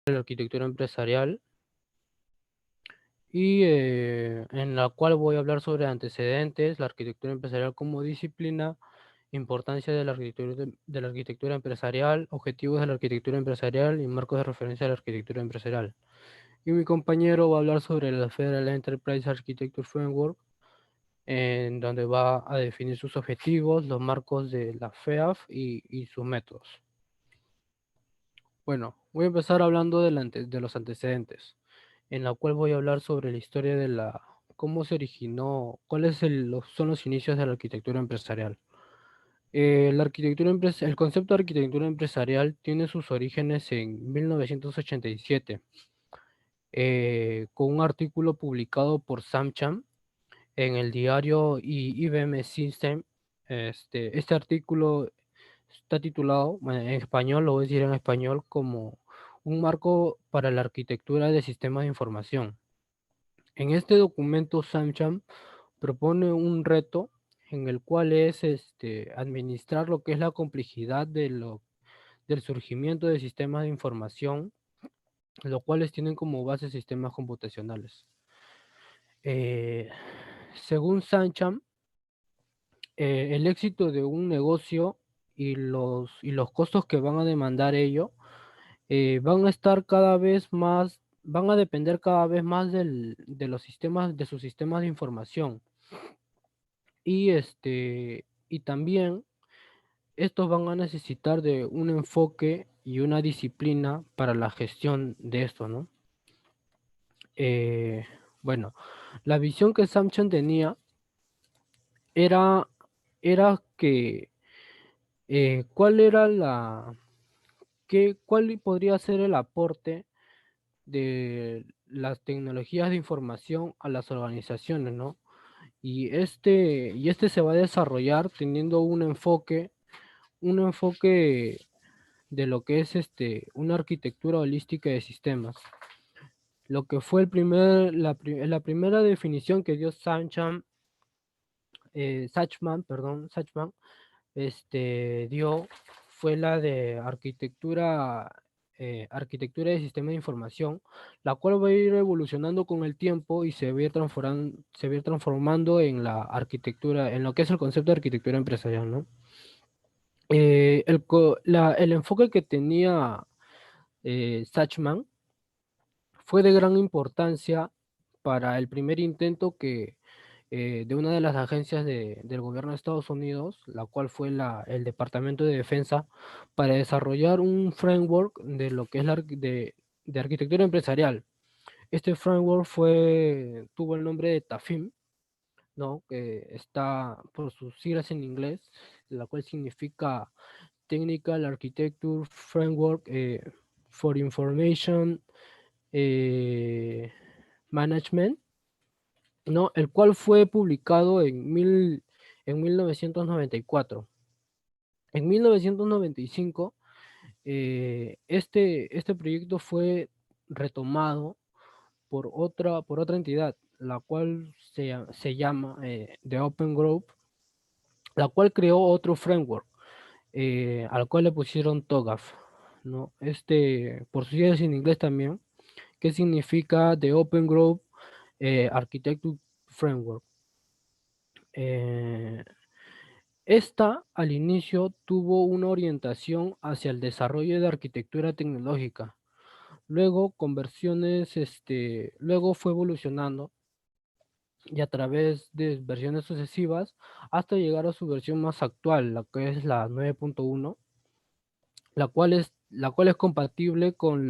de la arquitectura empresarial y en la cual voy a hablar sobre antecedentes, la arquitectura empresarial como disciplina, importancia de la arquitectura empresarial, objetivos de la arquitectura empresarial y marcos de referencia de la arquitectura empresarial. Y mi compañero va a hablar sobre la Federal Enterprise Architecture Framework, en donde va a definir sus objetivos, los marcos de la FEAF y sus métodos. Bueno, voy a empezar hablando de los antecedentes, en la cual voy a hablar sobre la historia de cómo se originó, son los inicios de la arquitectura empresarial. El concepto de arquitectura empresarial tiene sus orígenes en 1987, con un artículo publicado por Sam Chan en el diario IBM System. Este artículo está titulado, bueno, en español, lo voy a decir en español, como un marco para la arquitectura de sistemas de información. En este documento, Samcham propone un reto en el cual es administrar lo que es la complejidad del surgimiento de sistemas de información, los cuales tienen como base sistemas computacionales. Eh, Según Samcham, el éxito de un negocio y los costos que van a demandar ello van a estar cada vez más, van a depender cada vez más de los sistemas, de sus sistemas de información. Y también estos van a necesitar de un enfoque y una disciplina para la gestión de esto, ¿no? Eh, bueno, la visión que Samsung tenía era, era que cuál era cuál podría ser el aporte de las tecnologías de información a las organizaciones, ¿no? Y este se va a desarrollar teniendo un enfoque de lo que es una arquitectura holística de sistemas. Lo que fue la primera definición que dio Sachman, dio fue la de arquitectura de sistema de información, la cual va a ir evolucionando con el tiempo y se va a ir transformando en la arquitectura, en lo que es el concepto de arquitectura empresarial, ¿no? El enfoque que tenía Sachman fue de gran importancia para el primer intento de una de las agencias del gobierno de Estados Unidos, la cual fue el Departamento de Defensa, para desarrollar un framework de lo que es de arquitectura empresarial. Este framework tuvo el nombre de TAFIM, ¿no? Que está por sus siglas en inglés, la cual significa Technical Architecture Framework for Information Management, ¿no? El cual fue publicado en 1994. En 1995, este proyecto fue retomado por otra entidad, la cual se llama The Open Group, la cual creó otro framework, al cual le pusieron TOGAF, ¿no? Por sus siglas en inglés también, que significa The Open Group Architecture Framework. Eh, Esta al inicio tuvo una orientación hacia el desarrollo de arquitectura tecnológica. Luego fue evolucionando y a través de versiones sucesivas hasta llegar a su versión más actual, la que es la 9.1, la cual es compatible con,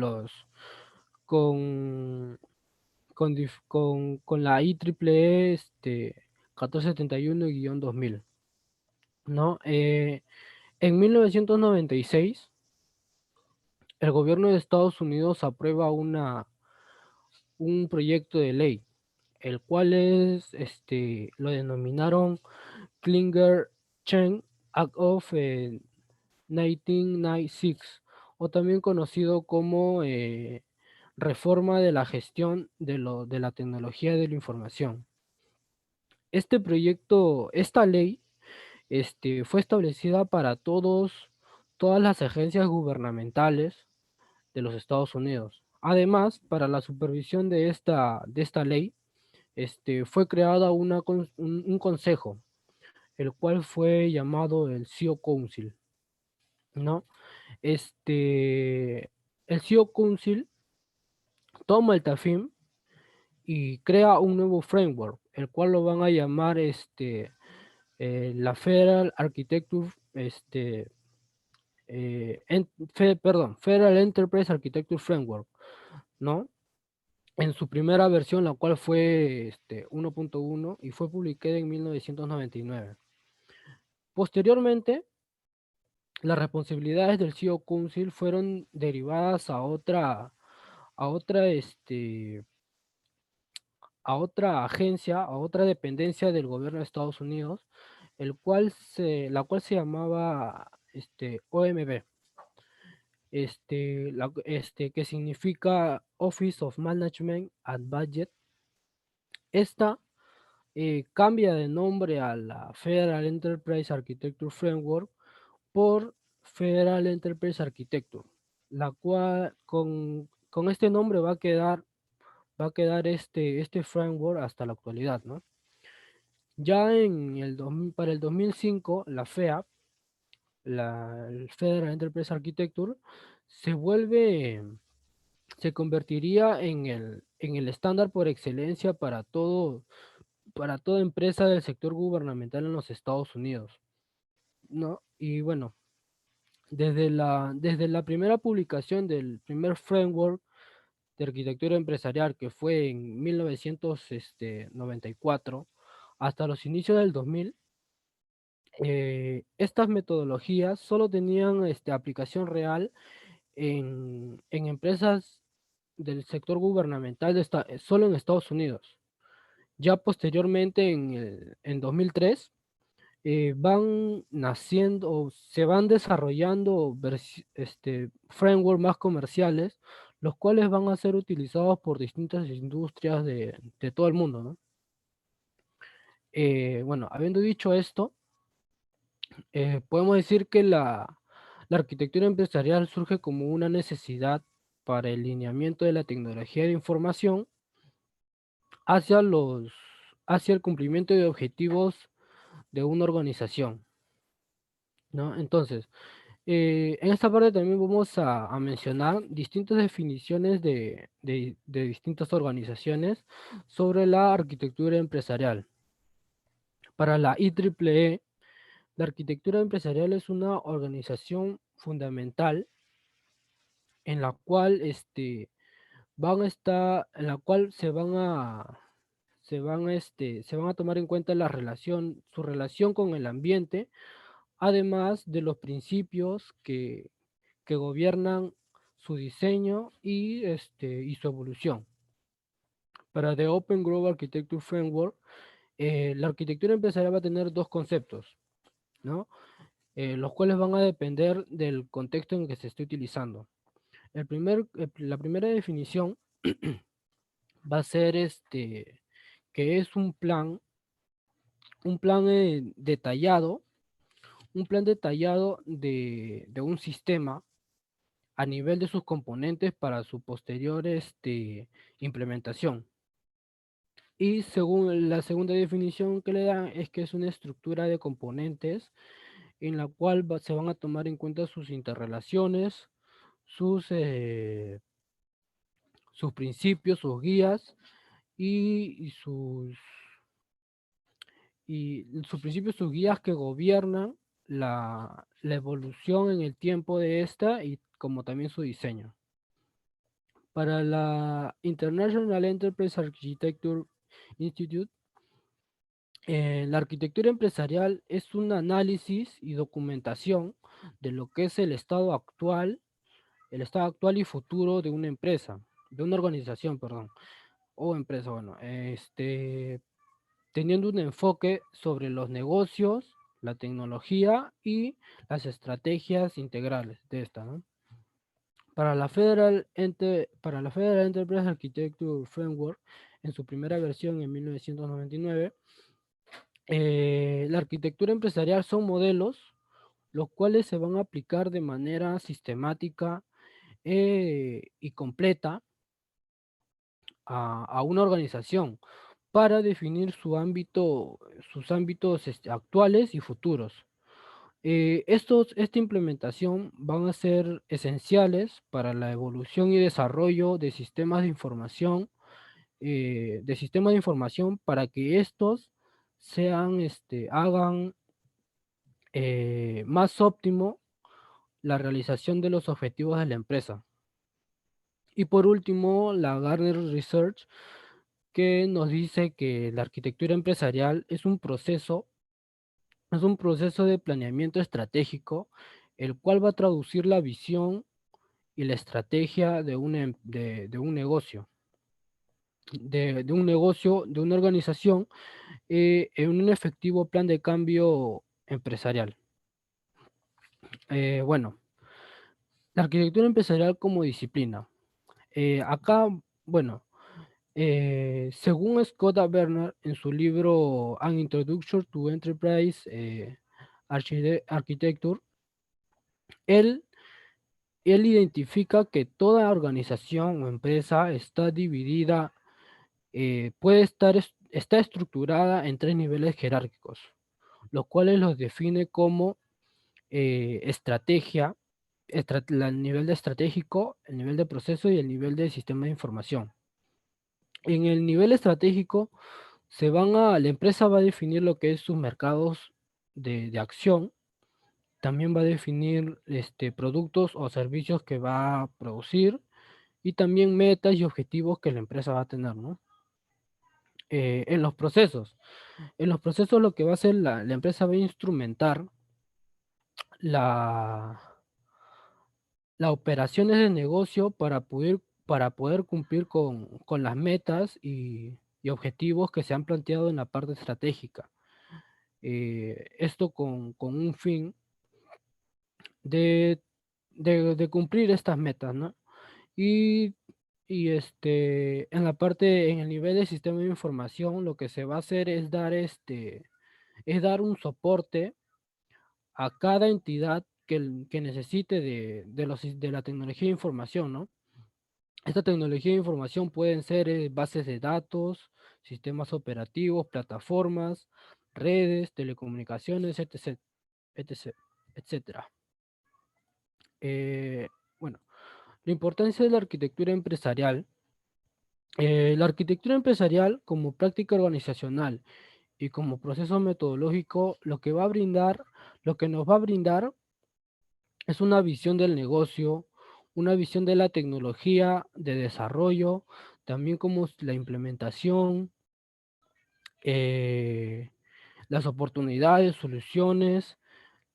con la IEEE 1471-2000, ¿no? En 1996, el gobierno de Estados Unidos aprueba un proyecto de ley, el cual lo denominaron Klinger-Chen Act of 1996, o también conocido como Reforma de la Gestión de la Tecnología de la Información. Esta ley, fue establecida para todas las agencias gubernamentales de los Estados Unidos, Además, para la supervisión de esta ley, fue creada un consejo, el cual fue llamado el CEO Council, ¿no? El CEO Council toma el TAFIM y crea un nuevo framework, el cual lo van a llamar la Federal Architecture, Federal Enterprise Architecture Framework, ¿no? En su primera versión, la cual fue 1.1 y fue publicada en 1999. Posteriormente, las responsabilidades del CEO Council fueron derivadas a otra, a otra agencia, a otra dependencia del gobierno de Estados Unidos, la cual se llamaba OMB, que significa Office of Management and Budget. Esta cambia de nombre a la Federal Enterprise Architecture Framework por Federal Enterprise Architecture, la cual con este nombre va a quedar este framework hasta la actualidad, ¿no? Ya para el 2005, la FEA, el Federal Enterprise Architecture, se vuelve, se convertiría en el estándar por excelencia para toda empresa del sector gubernamental en los Estados Unidos, ¿no? Y bueno, desde la primera publicación del primer framework de arquitectura empresarial, que fue en 1994, hasta los inicios del 2000, estas metodologías solo tenían aplicación real en empresas del sector gubernamental solo en Estados Unidos. Ya posteriormente, en 2003, van naciendo o se van desarrollando frameworks más comerciales, los cuales van a ser utilizados por distintas industrias de todo el mundo, ¿no? Bueno, habiendo dicho esto, podemos decir que la arquitectura empresarial surge como una necesidad para el lineamiento de la tecnología de información hacia hacia el cumplimiento de objetivos de una organización, ¿no? Entonces, en esta parte también vamos a mencionar distintas definiciones de distintas organizaciones sobre la arquitectura empresarial. Para la IEEE, la arquitectura empresarial es una organización fundamental en la cual en la cual se van a tomar en cuenta su relación con el ambiente, además de los principios que gobiernan su diseño y su evolución. Para The Open Global Architecture Framework, la arquitectura empresarial va a tener dos conceptos, ¿no? Los cuales van a depender del contexto en que se esté utilizando. La primera definición va a ser que es un plan detallado, de un sistema a nivel de sus componentes para su posterior implementación. Y según la segunda definición que le dan es que es una estructura de componentes en la cual se van a tomar en cuenta sus interrelaciones, sus, eh, sus principios, sus guías y sus principios, sus guías que gobiernan la evolución en el tiempo de esta y como también su diseño. Para la International Enterprise Architecture Institute, la arquitectura empresarial es un análisis y documentación de lo que es el estado actual y futuro de una empresa, de una organización, perdón, o empresa, bueno, teniendo un enfoque sobre los negocios, la tecnología y las estrategias integrales de esta, ¿no? Para la Federal Enterprise Architecture Framework, en su primera versión en 1999, la arquitectura empresarial son modelos los cuales se van a aplicar de manera sistemática y completa a una organización para definir sus ámbitos actuales y futuros. Esta implementación van a ser esenciales para la evolución y desarrollo de sistemas de información para que estos hagan más óptimo la realización de los objetivos de la empresa. Y por último, la Gartner Research, que nos dice que la arquitectura empresarial es un proceso de planeamiento estratégico, el cual va a traducir la visión y la estrategia de un negocio, de una organización, en un efectivo plan de cambio empresarial. Bueno, la arquitectura empresarial como disciplina. Acá, bueno, según Scott A. Bernard, en su libro An Introduction to Enterprise Architecture, él, él identifica que toda organización o empresa está dividida, está estructurada en tres niveles jerárquicos, los cuales los define como estrategia, el nivel de estratégico, el nivel de proceso y el nivel de sistema de información. En el nivel estratégico, la empresa va a definir lo que es sus mercados de acción, también va a definir productos o servicios que va a producir y también metas y objetivos que la empresa va a tener, ¿no? En los procesos lo que va a hacer la empresa va a instrumentar la, las operaciones de negocio para poder cumplir con las metas y objetivos que se han planteado en la parte estratégica. Esto con un fin de, de cumplir estas metas, ¿no? Y, en el nivel de sistema de información, lo que se va a hacer es dar un soporte a cada entidad que necesite de la tecnología de información, ¿no? Esta tecnología de información pueden ser bases de datos, sistemas operativos, plataformas, redes, telecomunicaciones, etc, etc, etcétera. Eh, bueno, la importancia de la arquitectura empresarial. La arquitectura empresarial como práctica organizacional y como proceso metodológico, lo que nos va a brindar es una visión del negocio, una visión de la tecnología, de desarrollo, también como la implementación, eh, las oportunidades, soluciones,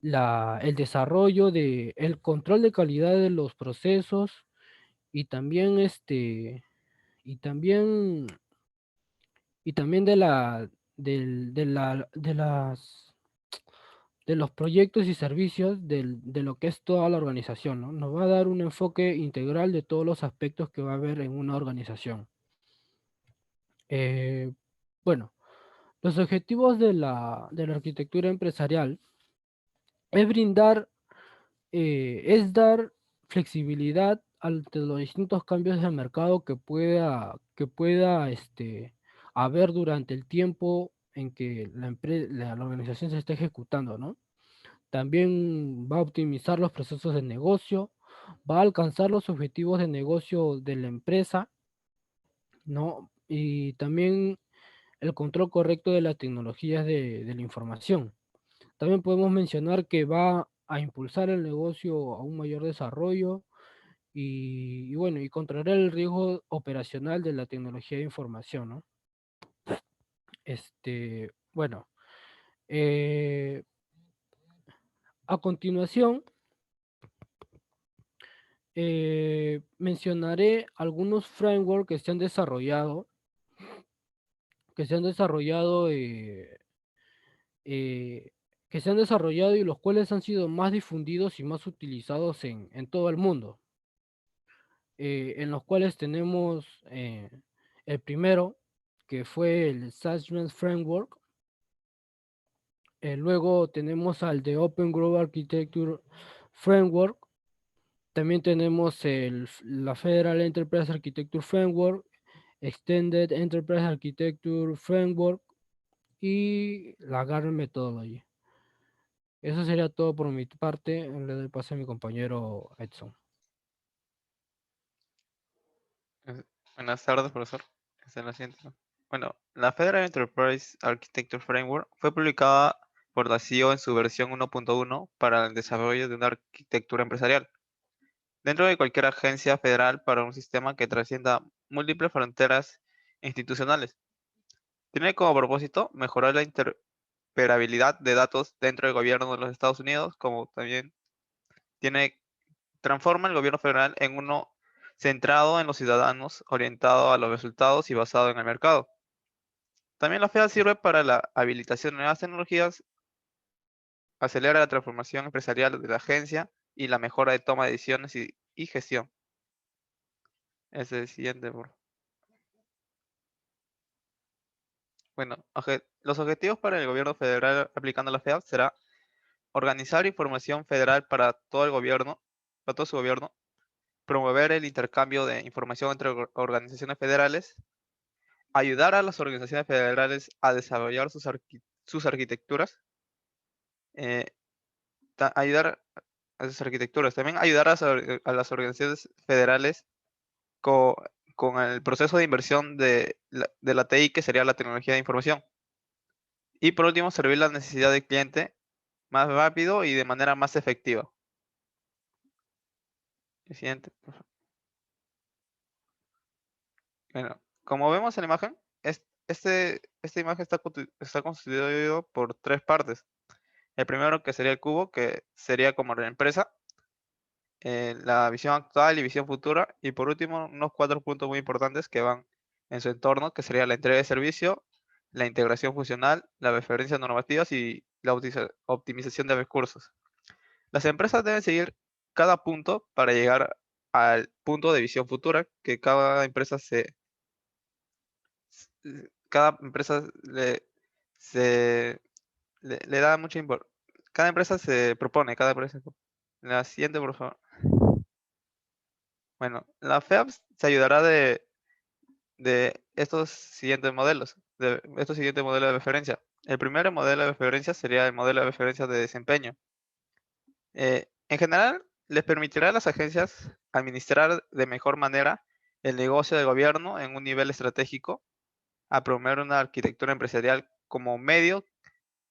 el desarrollo el control de calidad de los procesos y también y también y también de de los proyectos y servicios de lo que es toda la organización, ¿no? Nos va a dar un enfoque integral de todos los aspectos que va a haber en una organización. Eh, bueno, los objetivos de la arquitectura empresarial es es dar flexibilidad ante los distintos cambios del mercado que pueda haber durante el tiempo en que la organización se está ejecutando, ¿no? También va a optimizar los procesos de negocio, va a alcanzar los objetivos de negocio de la empresa, ¿no? Y también el control correcto de las tecnologías de la información. También podemos mencionar que va a impulsar el negocio a un mayor desarrollo y bueno, y controlar el riesgo operacional de la tecnología de información, ¿no? Bueno, eh, a continuación mencionaré algunos frameworks que se han desarrollado, eh, que se han desarrollado y los cuales han sido más difundidos y más utilizados en todo el mundo. En los cuales tenemos el primero, que fue el Sachs Framework. Luego tenemos al de Open Growth Architecture Framework. También tenemos la Federal Enterprise Architecture Framework, Extended Enterprise Architecture Framework y la Gartner Methodology. Eso sería todo por mi parte. Le doy paso a mi compañero Edson. Buenas tardes, profesor. Esta es la siguiente, ¿no? Bueno, la Federal Enterprise Architecture Framework fue publicada por la CIO en su versión 1.1 para el desarrollo de una arquitectura empresarial dentro de cualquier agencia federal para un sistema que trascienda múltiples fronteras institucionales. Tiene como propósito mejorar la interoperabilidad de datos dentro del gobierno de los Estados Unidos, como también tiene transforma el gobierno federal en uno centrado en los ciudadanos, orientado a los resultados y basado en el mercado. También la FEA sirve para la habilitación de nuevas tecnologías, acelera la transformación empresarial de la agencia y la mejora de toma de decisiones y gestión. Ese es el siguiente. Bueno, los objetivos para el gobierno federal aplicando la FEA será organizar información federal para todo el gobierno, para todo su gobierno, promover el intercambio de información entre organizaciones federales, ayudar a las organizaciones federales a desarrollar sus arquitecturas, eh, ayudar a sus arquitecturas, también ayudar a las organizaciones federales co- con el proceso de inversión de la TI, que sería la tecnología de información. Y por último, servir la necesidad del cliente más rápido y de manera más efectiva. El siguiente, por favor. Bueno, como vemos en la imagen, esta imagen está constituido por tres partes. El primero, que sería el cubo, que sería como la empresa, la visión actual y visión futura, y por último unos 4 puntos muy importantes que van en su entorno, que sería la entrega de servicio, la integración funcional, las referencias normativas y la optimización de recursos. Las empresas deben seguir cada punto para llegar al punto de visión futura, que cada empresa se, le da mucha importancia. Cada empresa se propone, cada empresa. La siguiente, por favor. Bueno, la FEAPS se ayudará de estos siguientes modelos de referencia. El primer modelo de referencia sería el modelo de referencia de desempeño. En general, les permitirá a las agencias administrar de mejor manera el negocio del gobierno en un nivel estratégico, a promover una arquitectura empresarial como medio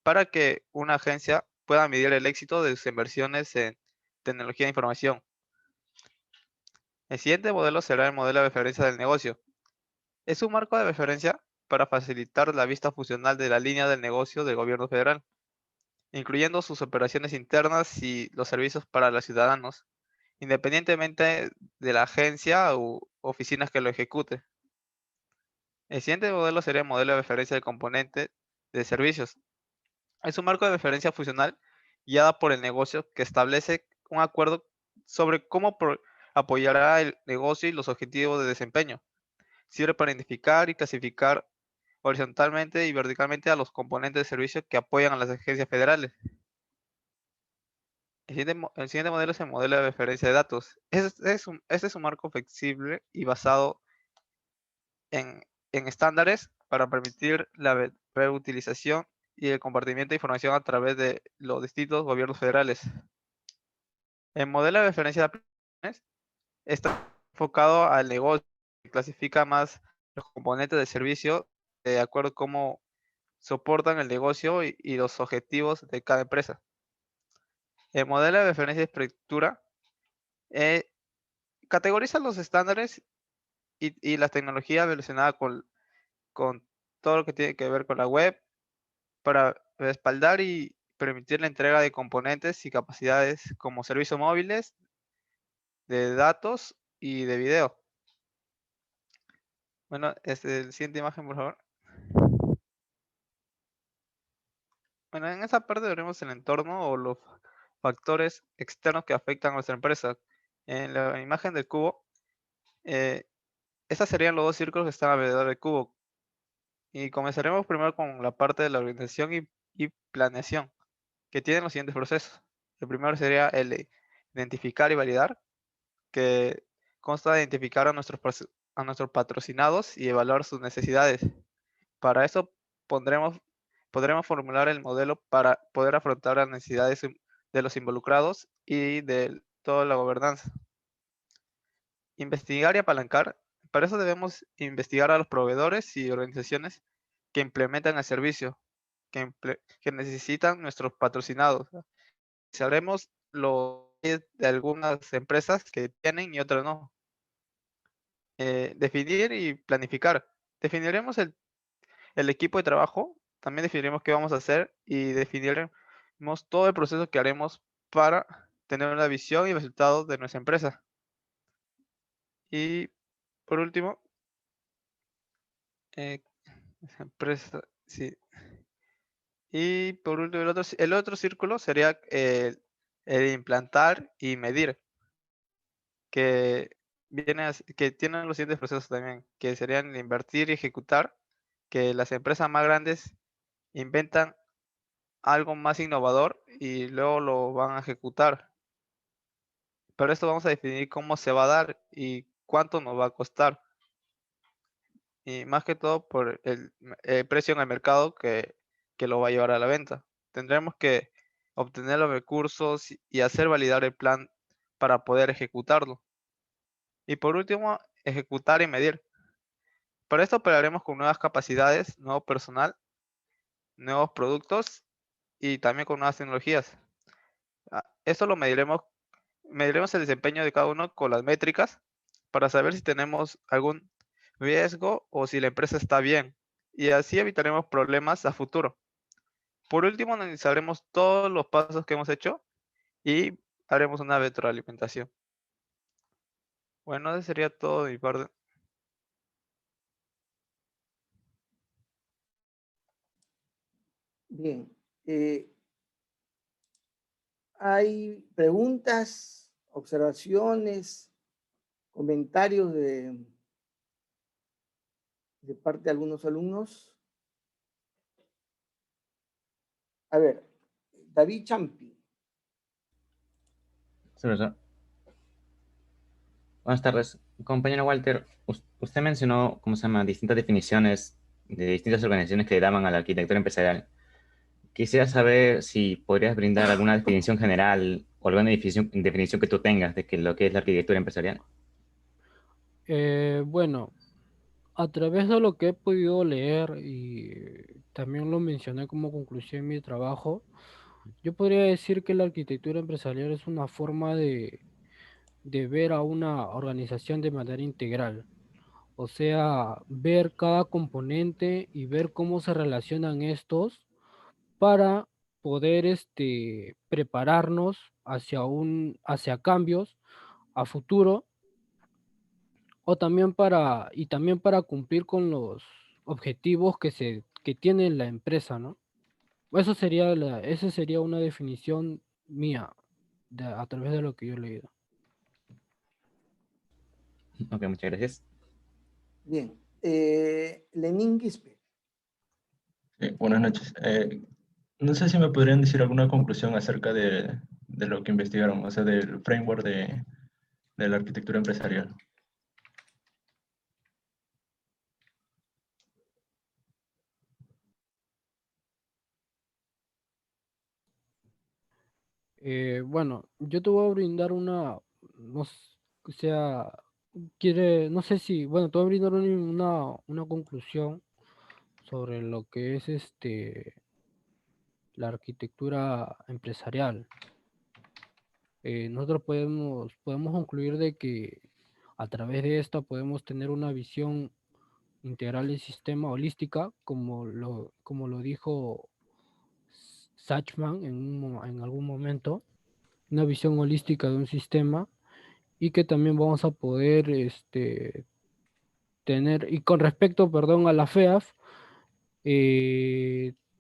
para que una agencia pueda medir el éxito de sus inversiones en tecnología de información. El siguiente modelo será el modelo de referencia del negocio. Es un marco de referencia para facilitar la vista funcional de la línea del negocio del gobierno federal, incluyendo sus operaciones internas y los servicios para los ciudadanos, independientemente de la agencia u oficinas que lo ejecute. El siguiente modelo sería el modelo de referencia del componente de servicios. Es un marco de referencia funcional guiada por el negocio que establece un acuerdo sobre cómo apoyará el negocio y los objetivos de desempeño. Sirve para identificar y clasificar horizontalmente y verticalmente a los componentes de servicio que apoyan a las agencias federales. El siguiente modelo es el modelo de referencia de datos. Este es un marco flexible y basado en, en estándares para permitir la reutilización y el compartimiento de información a través de los distintos gobiernos federales. El modelo de referencia de aplicaciones está enfocado al negocio y clasifica más los componentes de servicio de acuerdo a cómo soportan el negocio y los objetivos de cada empresa. El modelo de referencia de estructura eh, categoriza los estándares y las tecnologías relacionadas con todo lo que tiene que ver con la web para respaldar y permitir la entrega de componentes y capacidades como servicios móviles, de datos y de video. Bueno, siguiente imagen, por favor. Bueno, en esa parte veremos el entorno o los factores externos que afectan a nuestra empresa. En la imagen del cubo, eh, estos serían los dos círculos que están alrededor del cubo. Y comenzaremos primero con la parte de la organización y planeación, que tienen los siguientes procesos. El primero sería el de identificar y validar, que consta de identificar a nuestros a nuestros patrocinados y evaluar sus necesidades. Para eso podremos formular el modelo para poder afrontar las necesidades de los involucrados y de toda la gobernanza. Investigar y apalancar. Para eso debemos investigar a los proveedores y organizaciones que implementan el servicio, que necesitan nuestros patrocinados. Sabremos los de algunas empresas que tienen y otras no. Definir y planificar. Definiremos el equipo de trabajo, también definiremos qué vamos a hacer y definiremos todo el proceso que haremos para tener una visión y resultados de nuestra empresa. Y por último, eh, empresa, sí. Y por último, el otro círculo sería el implantar y medir, que que tienen los siguientes procesos también, que serían el invertir y ejecutar, que las empresas más grandes inventan algo más innovador y luego lo van a ejecutar. Pero esto vamos a definir cómo se va a dar y cuánto nos va a costar. Y más que todo por el precio en el mercado que lo va a llevar a la venta. Tendremos que obtener los recursos y hacer validar el plan para poder ejecutarlo. Y por último, ejecutar y medir. Para esto operaremos con nuevas capacidades, nuevo personal, nuevos productos y también con nuevas tecnologías. Esto lo mediremos el desempeño de cada uno con las métricas para saber si tenemos algún riesgo o si la empresa está bien. Y así evitaremos problemas a futuro. Por último, analizaremos todos los pasos que hemos hecho y haremos una retroalimentación. Bueno, eso sería todo de mi parte. Bien. ¿Hay preguntas, observaciones, comentarios de parte de algunos alumnos? A ver, David Champi. Sí, profesor. Buenas tardes. Compañero Walter, usted mencionó, ¿cómo se llama?, distintas definiciones de distintas organizaciones que le daban a la arquitectura empresarial. Quisiera saber si podrías brindar alguna definición general o alguna definición que tú tengas de lo que es la arquitectura empresarial. Bueno, a través de lo que he podido leer y también lo mencioné como conclusión en mi trabajo, yo podría decir que la arquitectura empresarial es una forma de ver a una organización de manera integral. O sea, ver cada componente y ver cómo se relacionan estos para poder prepararnos hacia cambios a futuro o también para cumplir con los objetivos que tiene la empresa, ¿no? Esa sería una definición mía a través de lo que yo he leído. Ok, muchas gracias. Bien. Lenín Quispe. Buenas noches. No sé si me podrían decir alguna conclusión acerca de lo que investigaron, o sea, del framework de la arquitectura empresarial. Bueno, yo te voy a brindar no, o sea, no sé si, bueno, te voy a brindar una conclusión sobre lo que es la arquitectura empresarial. Nosotros podemos concluir de que a través de esta podemos tener una visión integral del sistema holística, como lo dijo Sachman en algún momento, una visión holística de un sistema y que también vamos a poder tener, y con respecto, perdón, a la FEAF,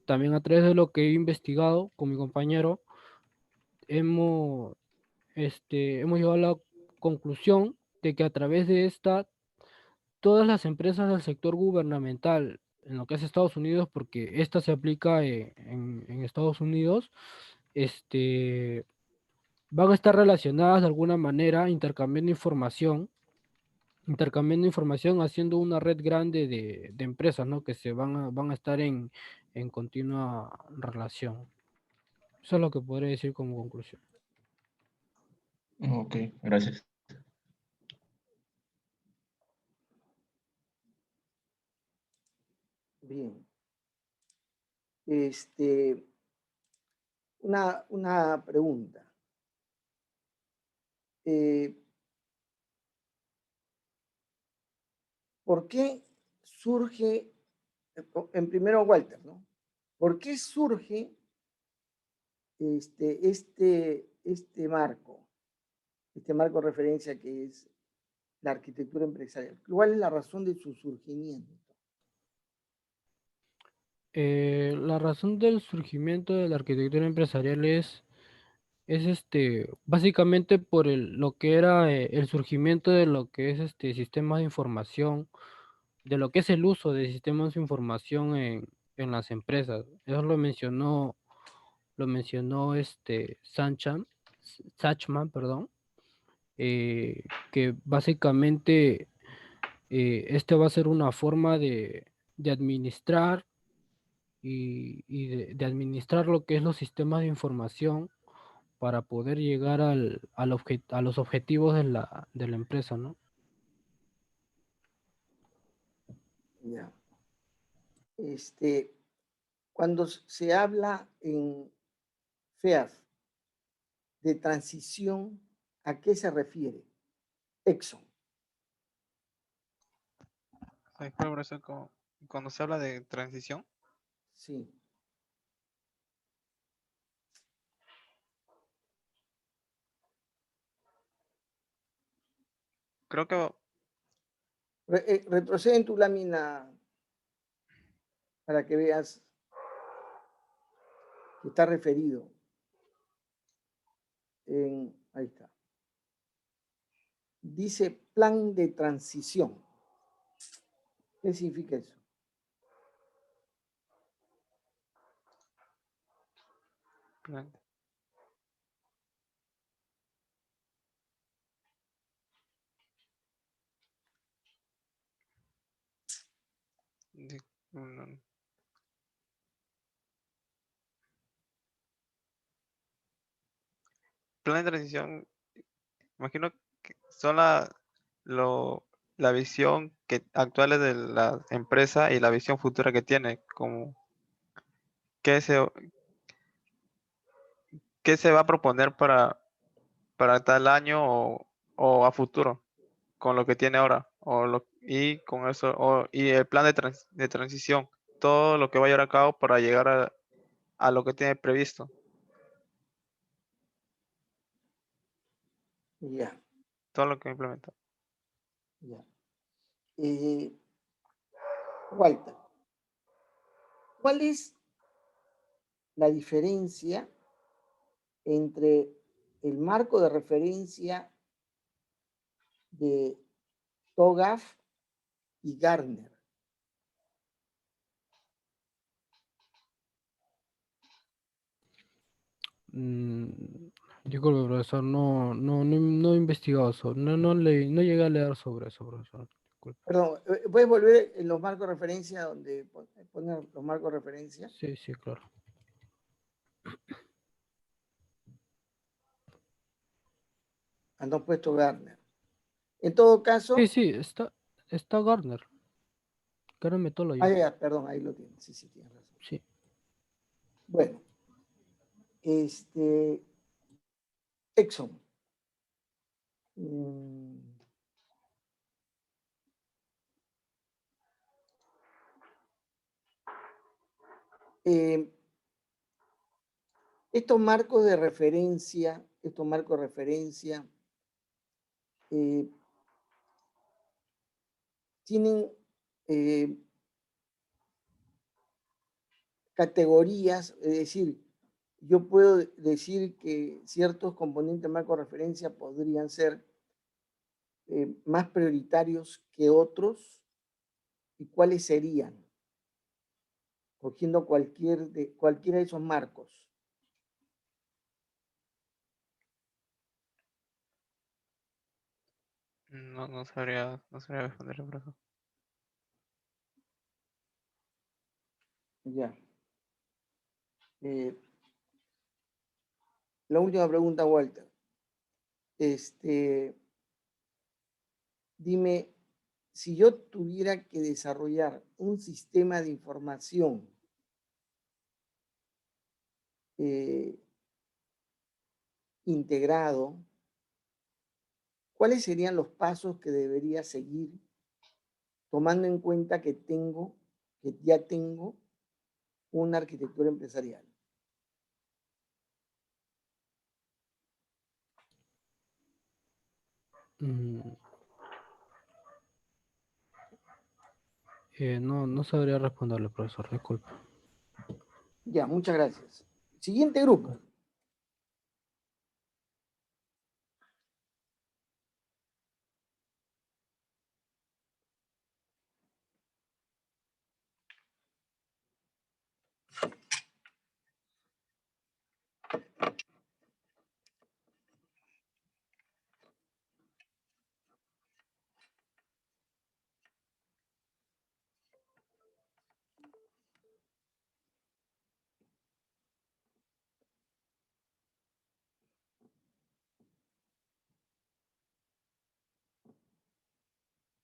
también a través de lo que he investigado con mi compañero, hemos, hemos llegado a la conclusión de que a través de esta, todas las empresas del sector gubernamental, en lo que es Estados Unidos, porque esta se aplica en Estados Unidos, van a estar relacionadas de alguna manera, intercambiando información intercambiando información, haciendo una red grande de empresas, ¿no? Que van a estar en continua relación. Eso es lo que podría decir como conclusión. Ok, gracias. Bien. Una pregunta. ¿Por qué surge, en primero Walter, ¿no? ¿Por qué surge este marco de referencia que es la arquitectura empresarial? ¿Cuál es la razón de su surgimiento? La razón del surgimiento de la arquitectura empresarial es básicamente por lo que era el surgimiento de lo que es sistemas de información, de lo que es el uso de sistemas de información en las empresas. Eso lo mencionó Sachman, perdón, que básicamente este va a ser una forma de administrar y de administrar lo que es los sistemas de información para poder llegar a los objetivos de la empresa, ¿no? Ya. Cuando se habla en FEAF de transición, ¿a qué se refiere? Exxon. Disculpe, profesor, cuando se habla de transición, Sí. creo que Retrocede en tu lámina para que veas que está referido ahí está. Dice plan de transición. ¿Qué significa eso? plan- di- mm, plan de transición, imagino que son la visión actual de la empresa y la visión futura que tiene, como qué se, qué se va a proponer para tal año o a futuro con lo que tiene ahora y con eso y el plan de transición, todo lo que va a llevar a cabo para llegar a lo que tiene previsto. Ya, Todo lo que implementa. ya. Walter, ¿cuál es la diferencia entre el marco de referencia de TOGAF y Gartner? Mm, disculpe, profesor, no he investigado no llegué a leer sobre eso, profesor. Disculpe. Perdón, ¿puedes volver en los marcos de referencia donde poner los marcos de referencia? Sí, sí, claro. Han puesto Gartner. En todo caso, Sí, sí, está Gartner Methodology. perdón, ahí lo tienes. Sí, sí, tienes razón. Sí. Bueno, Exxon. Eh, estos marcos de referencia, tienen categorías, es decir, yo puedo decir que ciertos componentes de marco de referencia podrían ser más prioritarios que otros, y cuáles serían, cogiendo cualquiera de esos marcos. No sabría responderle por eso. Ya. La última pregunta, Walter. Dime, si yo tuviera que desarrollar un sistema de información integrado, ¿cuáles serían los pasos que debería seguir tomando en cuenta que ya tengo una arquitectura empresarial? Mm, no sabría responderle, profesor, disculpe. Ya, muchas gracias. Siguiente grupo.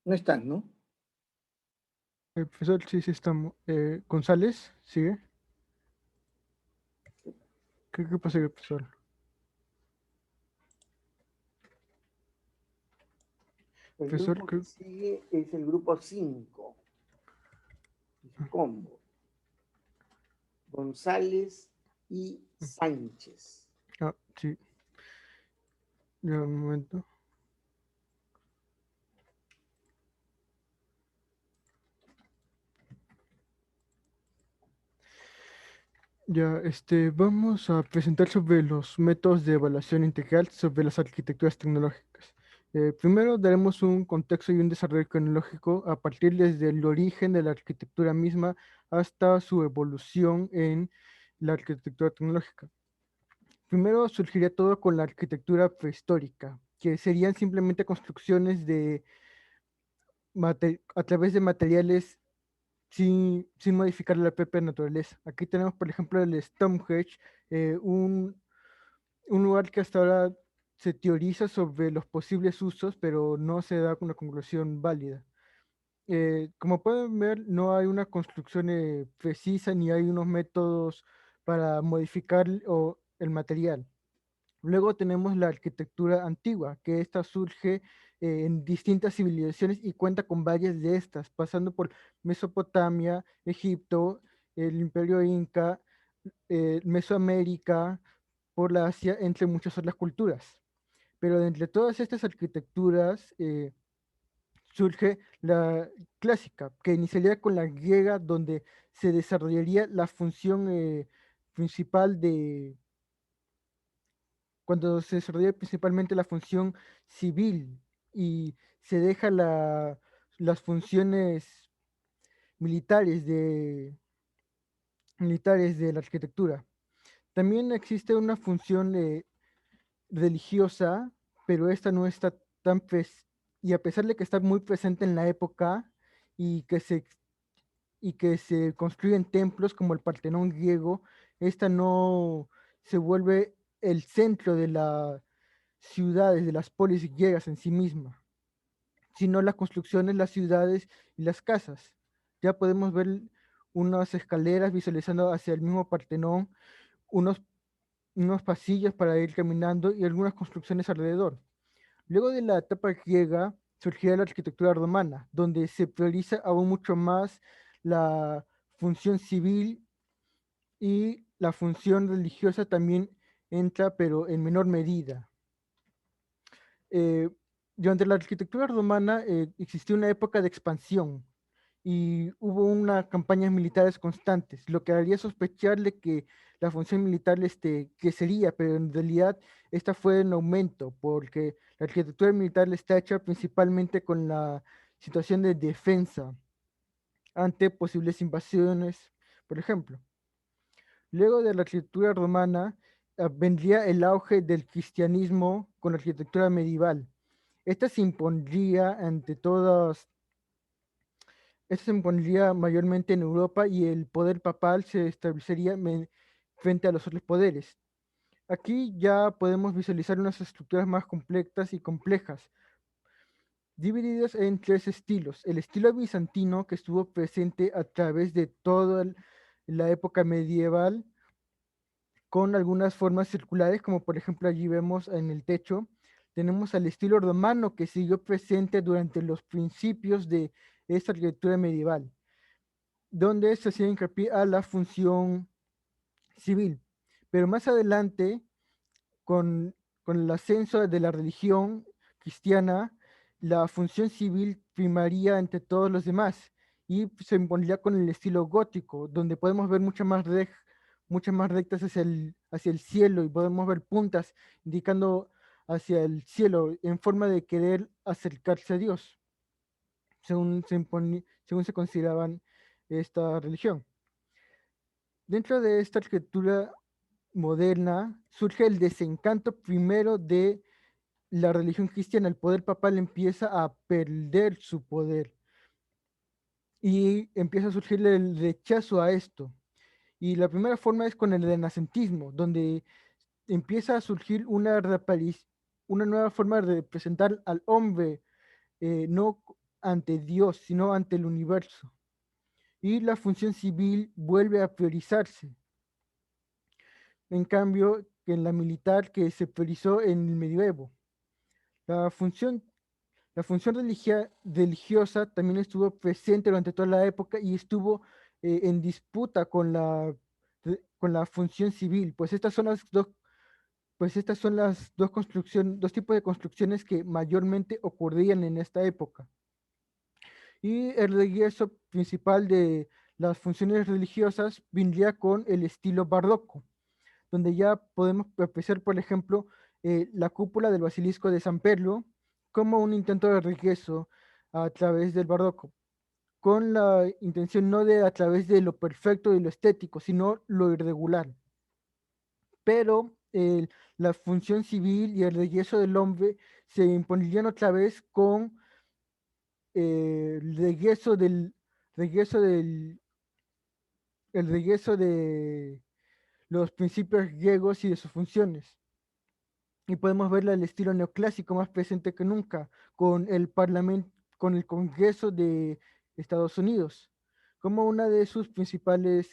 No están, ¿no? Profesor, sí, sí estamos. González, sigue. ¿Qué pasa, profesor? El Profesor, grupo que sigue es el grupo 5. Combo. González y Sánchez. sí. Ya, un momento. Ya, vamos a presentar sobre los métodos de evaluación integral sobre las arquitecturas tecnológicas. Primero daremos un contexto y un desarrollo cronológico a partir desde el origen de la arquitectura misma hasta su evolución en la arquitectura tecnológica. Primero surgiría todo con la arquitectura prehistórica, que serían simplemente construcciones a través de materiales sin modificar la propia naturaleza. Aquí tenemos, por ejemplo, el Stonehenge, un lugar que hasta ahora se teoriza sobre los posibles usos, pero no se da una conclusión válida. Como pueden ver, no hay una construcción precisa ni hay unos métodos para modificar el material. Luego tenemos la arquitectura antigua, que esta surge en distintas civilizaciones y cuenta con varias de estas, pasando por Mesopotamia, Egipto, el Imperio Inca, Mesoamérica, por la Asia, entre muchas otras culturas. Pero de entre todas estas arquitecturas surge la clásica, que iniciaría con la griega, donde se desarrollaría la función principal cuando se desarrolla principalmente la función civil y se deja las funciones militares de la arquitectura. También existe una función religiosa, pero esta no está tan y a pesar de que está muy presente en la época y que se construyen templos como el Partenón griego, esta no se vuelve el centro de las ciudades, de las polis griegas en sí misma, sino las construcciones, las ciudades y las casas. Ya podemos ver unas escaleras visualizando hacia el mismo Partenón, unos, unos pasillos para ir caminando y algunas construcciones alrededor. Luego de la etapa griega surgirá la arquitectura romana, donde se prioriza aún mucho más la función civil y la función religiosa también entra, pero en menor medida. Durante la arquitectura romana existió una época de expansión y hubo unas campañas militares constantes, lo que haría sospecharle que la función militar crecería, pero en realidad esta fue en aumento, porque la arquitectura militar está hecha principalmente con la situación de defensa ante posibles invasiones, por ejemplo. Luego de la arquitectura romana vendría el auge del cristianismo con la arquitectura medieval. Esta se impondría ante todas, esta se impondría mayormente en Europa y el poder papal se establecería frente a los otros poderes. Aquí ya podemos visualizar unas estructuras más complejas y complejas, divididas en tres estilos. El estilo bizantino, que estuvo presente a través de toda la época medieval, con algunas formas circulares, como por ejemplo allí vemos en el techo. Tenemos al estilo romano, que siguió presente durante los principios de esta arquitectura medieval, donde se hacía hincapié a la función civil. Pero más adelante, con, con el ascenso de la religión cristiana, la función civil primaría entre todos los demás y se impondría con el estilo gótico, donde podemos ver muchas más rectas hacia el cielo y podemos ver puntas indicando hacia el cielo en forma de querer acercarse a Dios, según se consideraban esta religión. Dentro de esta arquitectura moderna surge el desencanto primero de la religión cristiana. El poder papal empieza a perder su poder y empieza a surgir el rechazo a esto. Y la primera forma es con el renacentismo, donde empieza a surgir una nueva forma de representar al hombre, no ante Dios, sino ante el universo. Y la función civil vuelve a priorizarse. En cambio, que en la militar, que se priorizó en el medioevo. La función, la función religiosa también estuvo presente durante toda la época y estuvo en disputa con la función civil, pues estas son las dos tipos de construcciones que mayormente ocurrían en esta época. Y el regreso principal de las funciones religiosas vendría con el estilo barroco, donde ya podemos apreciar, por ejemplo, la cúpula del Basilisco de San Pedro como un intento de regreso a través del barroco, con la intención no de a través de lo perfecto y lo estético, sino lo irregular. Pero la función civil y el regreso del hombre se impondrían otra vez con el regreso de los principios griegos y de sus funciones. Y podemos verla al estilo neoclásico más presente que nunca, con el Parlamento, con el Congreso de Estados Unidos, como una de sus principales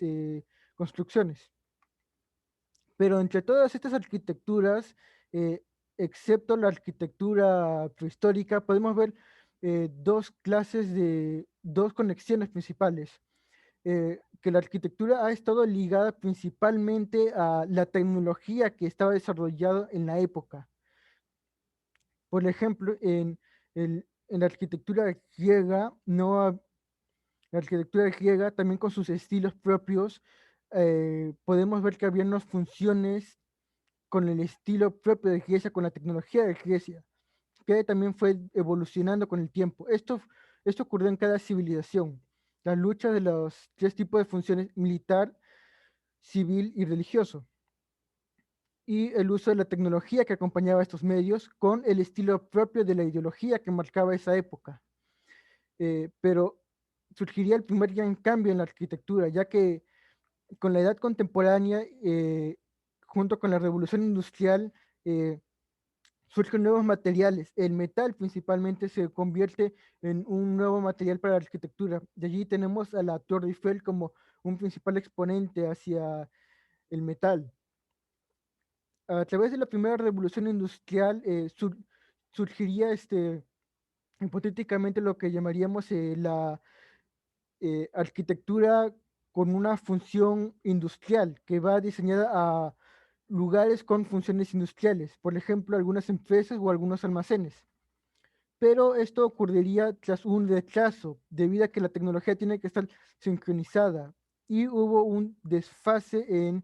construcciones. Pero entre todas estas arquitecturas, eh, excepto la arquitectura prehistórica, podemos ver dos conexiones principales. Que la arquitectura ha estado ligada principalmente a la tecnología que estaba desarrollada en la época. Por ejemplo, en la arquitectura griega, la arquitectura griega también con sus estilos propios, podemos ver que había unas funciones con el estilo propio de Grecia, con la tecnología de Grecia, que también fue evolucionando con el tiempo. Esto ocurrió en cada civilización. La lucha de los tres tipos de funciones: militar, civil y religioso. Y el uso de la tecnología que acompañaba estos medios con el estilo propio de la ideología que marcaba esa época. Pero surgiría el primer gran cambio en la arquitectura, ya que con la edad contemporánea, junto con la revolución industrial, surgen nuevos materiales. El metal principalmente se convierte en un nuevo material para la arquitectura. De allí tenemos a la Torre Eiffel como un principal exponente hacia el metal. A través de la primera revolución industrial surgiría hipotéticamente lo que llamaríamos la arquitectura con una función industrial que va diseñada a lugares con funciones industriales, por ejemplo, algunas empresas o algunos almacenes. Pero esto ocurriría tras un retraso, debido a que la tecnología tiene que estar sincronizada y hubo un desfase en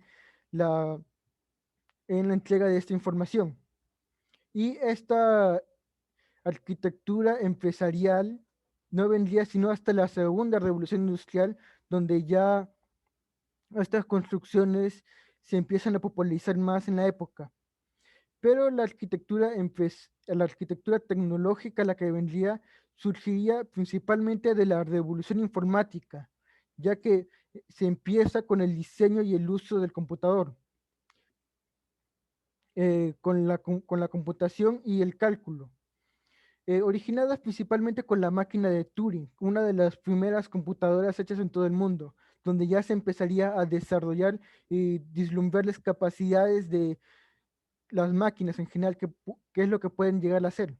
la entrega de esta información. Y esta arquitectura empresarial no vendría sino hasta la segunda revolución industrial, donde ya estas construcciones se empiezan a popularizar más en la época. Pero la arquitectura la arquitectura tecnológica, la que vendría, surgiría principalmente de la revolución informática, ya que se empieza con el diseño y el uso del computador, con la computación y el cálculo. Originadas principalmente con la máquina de Turing, una de las primeras computadoras hechas en todo el mundo, donde ya se empezaría a desarrollar y vislumbrar las capacidades de las máquinas en general, qué es lo que pueden llegar a hacer.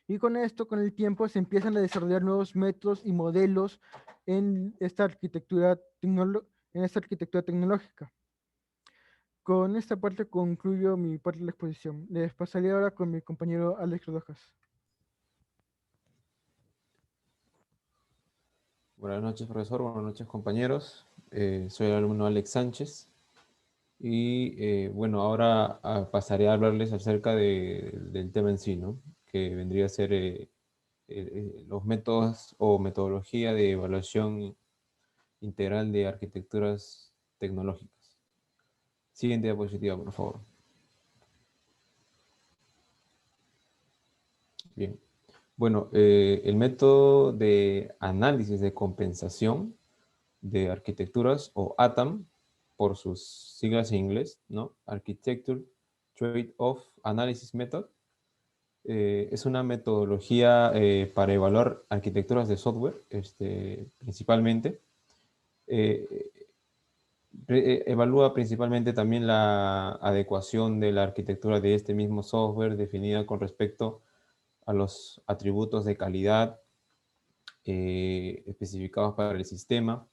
Y con esto, con el tiempo, se empiezan a desarrollar nuevos métodos y modelos en esta arquitectura, tecnológica. Con esta parte concluyo mi parte de la exposición. Les pasaría ahora con mi compañero Alex Rojas. Buenas noches, profesor. Buenas noches, compañeros. Soy el alumno Alex Sánchez. Y bueno, ahora pasaré a hablarles acerca del tema en sí, ¿no? Que vendría a ser los métodos o metodología de evaluación integral de arquitecturas tecnológicas. Siguiente diapositiva, por favor. Bien. Bueno, el método de análisis de compensación de arquitecturas, o ATAM, por sus siglas en inglés, ¿no? Architecture Trade-off Analysis Method. Es una metodología para evaluar arquitecturas de software, principalmente. Evalúa principalmente también la adecuación de la arquitectura de este mismo software definida con respecto a los atributos de calidad especificados para el sistema.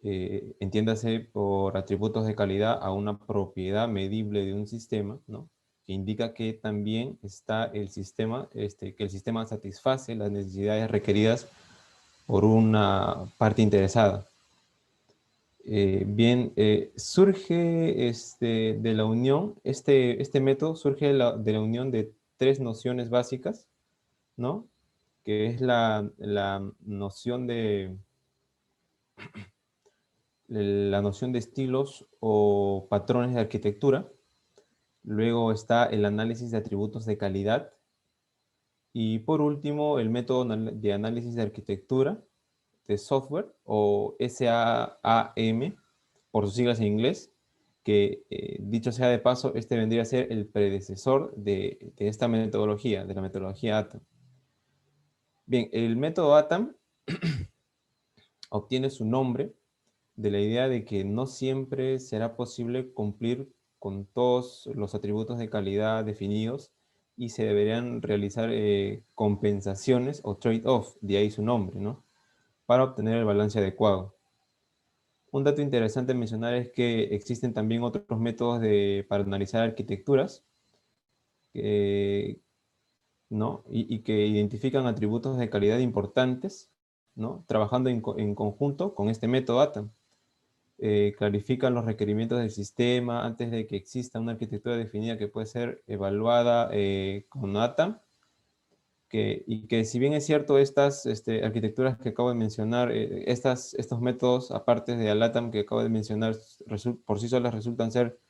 Entiéndase por atributos de calidad a una propiedad medible de un sistema, ¿no? Que indica que también está el sistema, que el sistema satisface las necesidades requeridas por una parte interesada. Bien, surge de la unión, este método surge de la unión de tres nociones básicas, ¿no? Que es la noción de estilos o patrones de arquitectura. Luego está el análisis de atributos de calidad. Y por último, el método de análisis de arquitectura de software, o SAAM, por sus siglas en inglés, que dicho sea de paso, vendría a ser el predecesor de esta metodología, de la metodología ATAM. Bien, el método ATAM obtiene su nombre de la idea de que no siempre será posible cumplir con todos los atributos de calidad definidos y se deberían realizar compensaciones o trade-off, de ahí su nombre, ¿no? Para obtener el balance adecuado. Un dato interesante a mencionar es que existen también otros métodos para analizar arquitecturas, ¿no? Y que identifican atributos de calidad importantes, ¿no? Trabajando en conjunto con este método ATAM. Clarifican los requerimientos del sistema antes de que exista una arquitectura definida que puede ser evaluada con ATAM, y que si bien es cierto, estas arquitecturas que acabo de mencionar, estos métodos, aparte de ATAM que acabo de mencionar, por sí solas resultan ser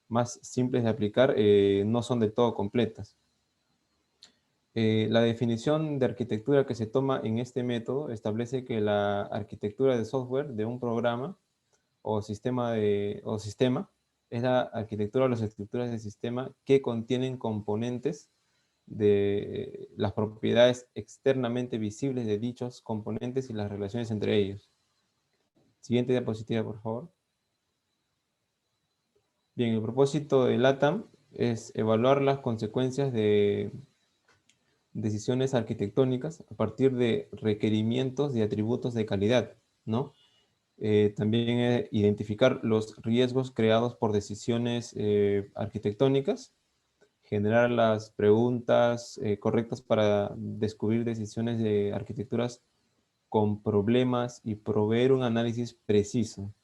más simples de aplicar, no son del todo completas. La definición de arquitectura que se toma en este método establece que la arquitectura de software de un programa o sistema es la arquitectura o las estructuras del sistema que contienen componentes de las propiedades externamente visibles de dichos componentes y las relaciones entre ellos. Siguiente diapositiva, por favor. Bien, el propósito del ATAM es evaluar las consecuencias de decisiones arquitectónicas a partir de requerimientos de atributos de calidad, ¿no? También identificar los riesgos creados por decisiones arquitectónicas, generar las preguntas correctas para descubrir decisiones de arquitecturas con problemas y proveer un análisis preciso,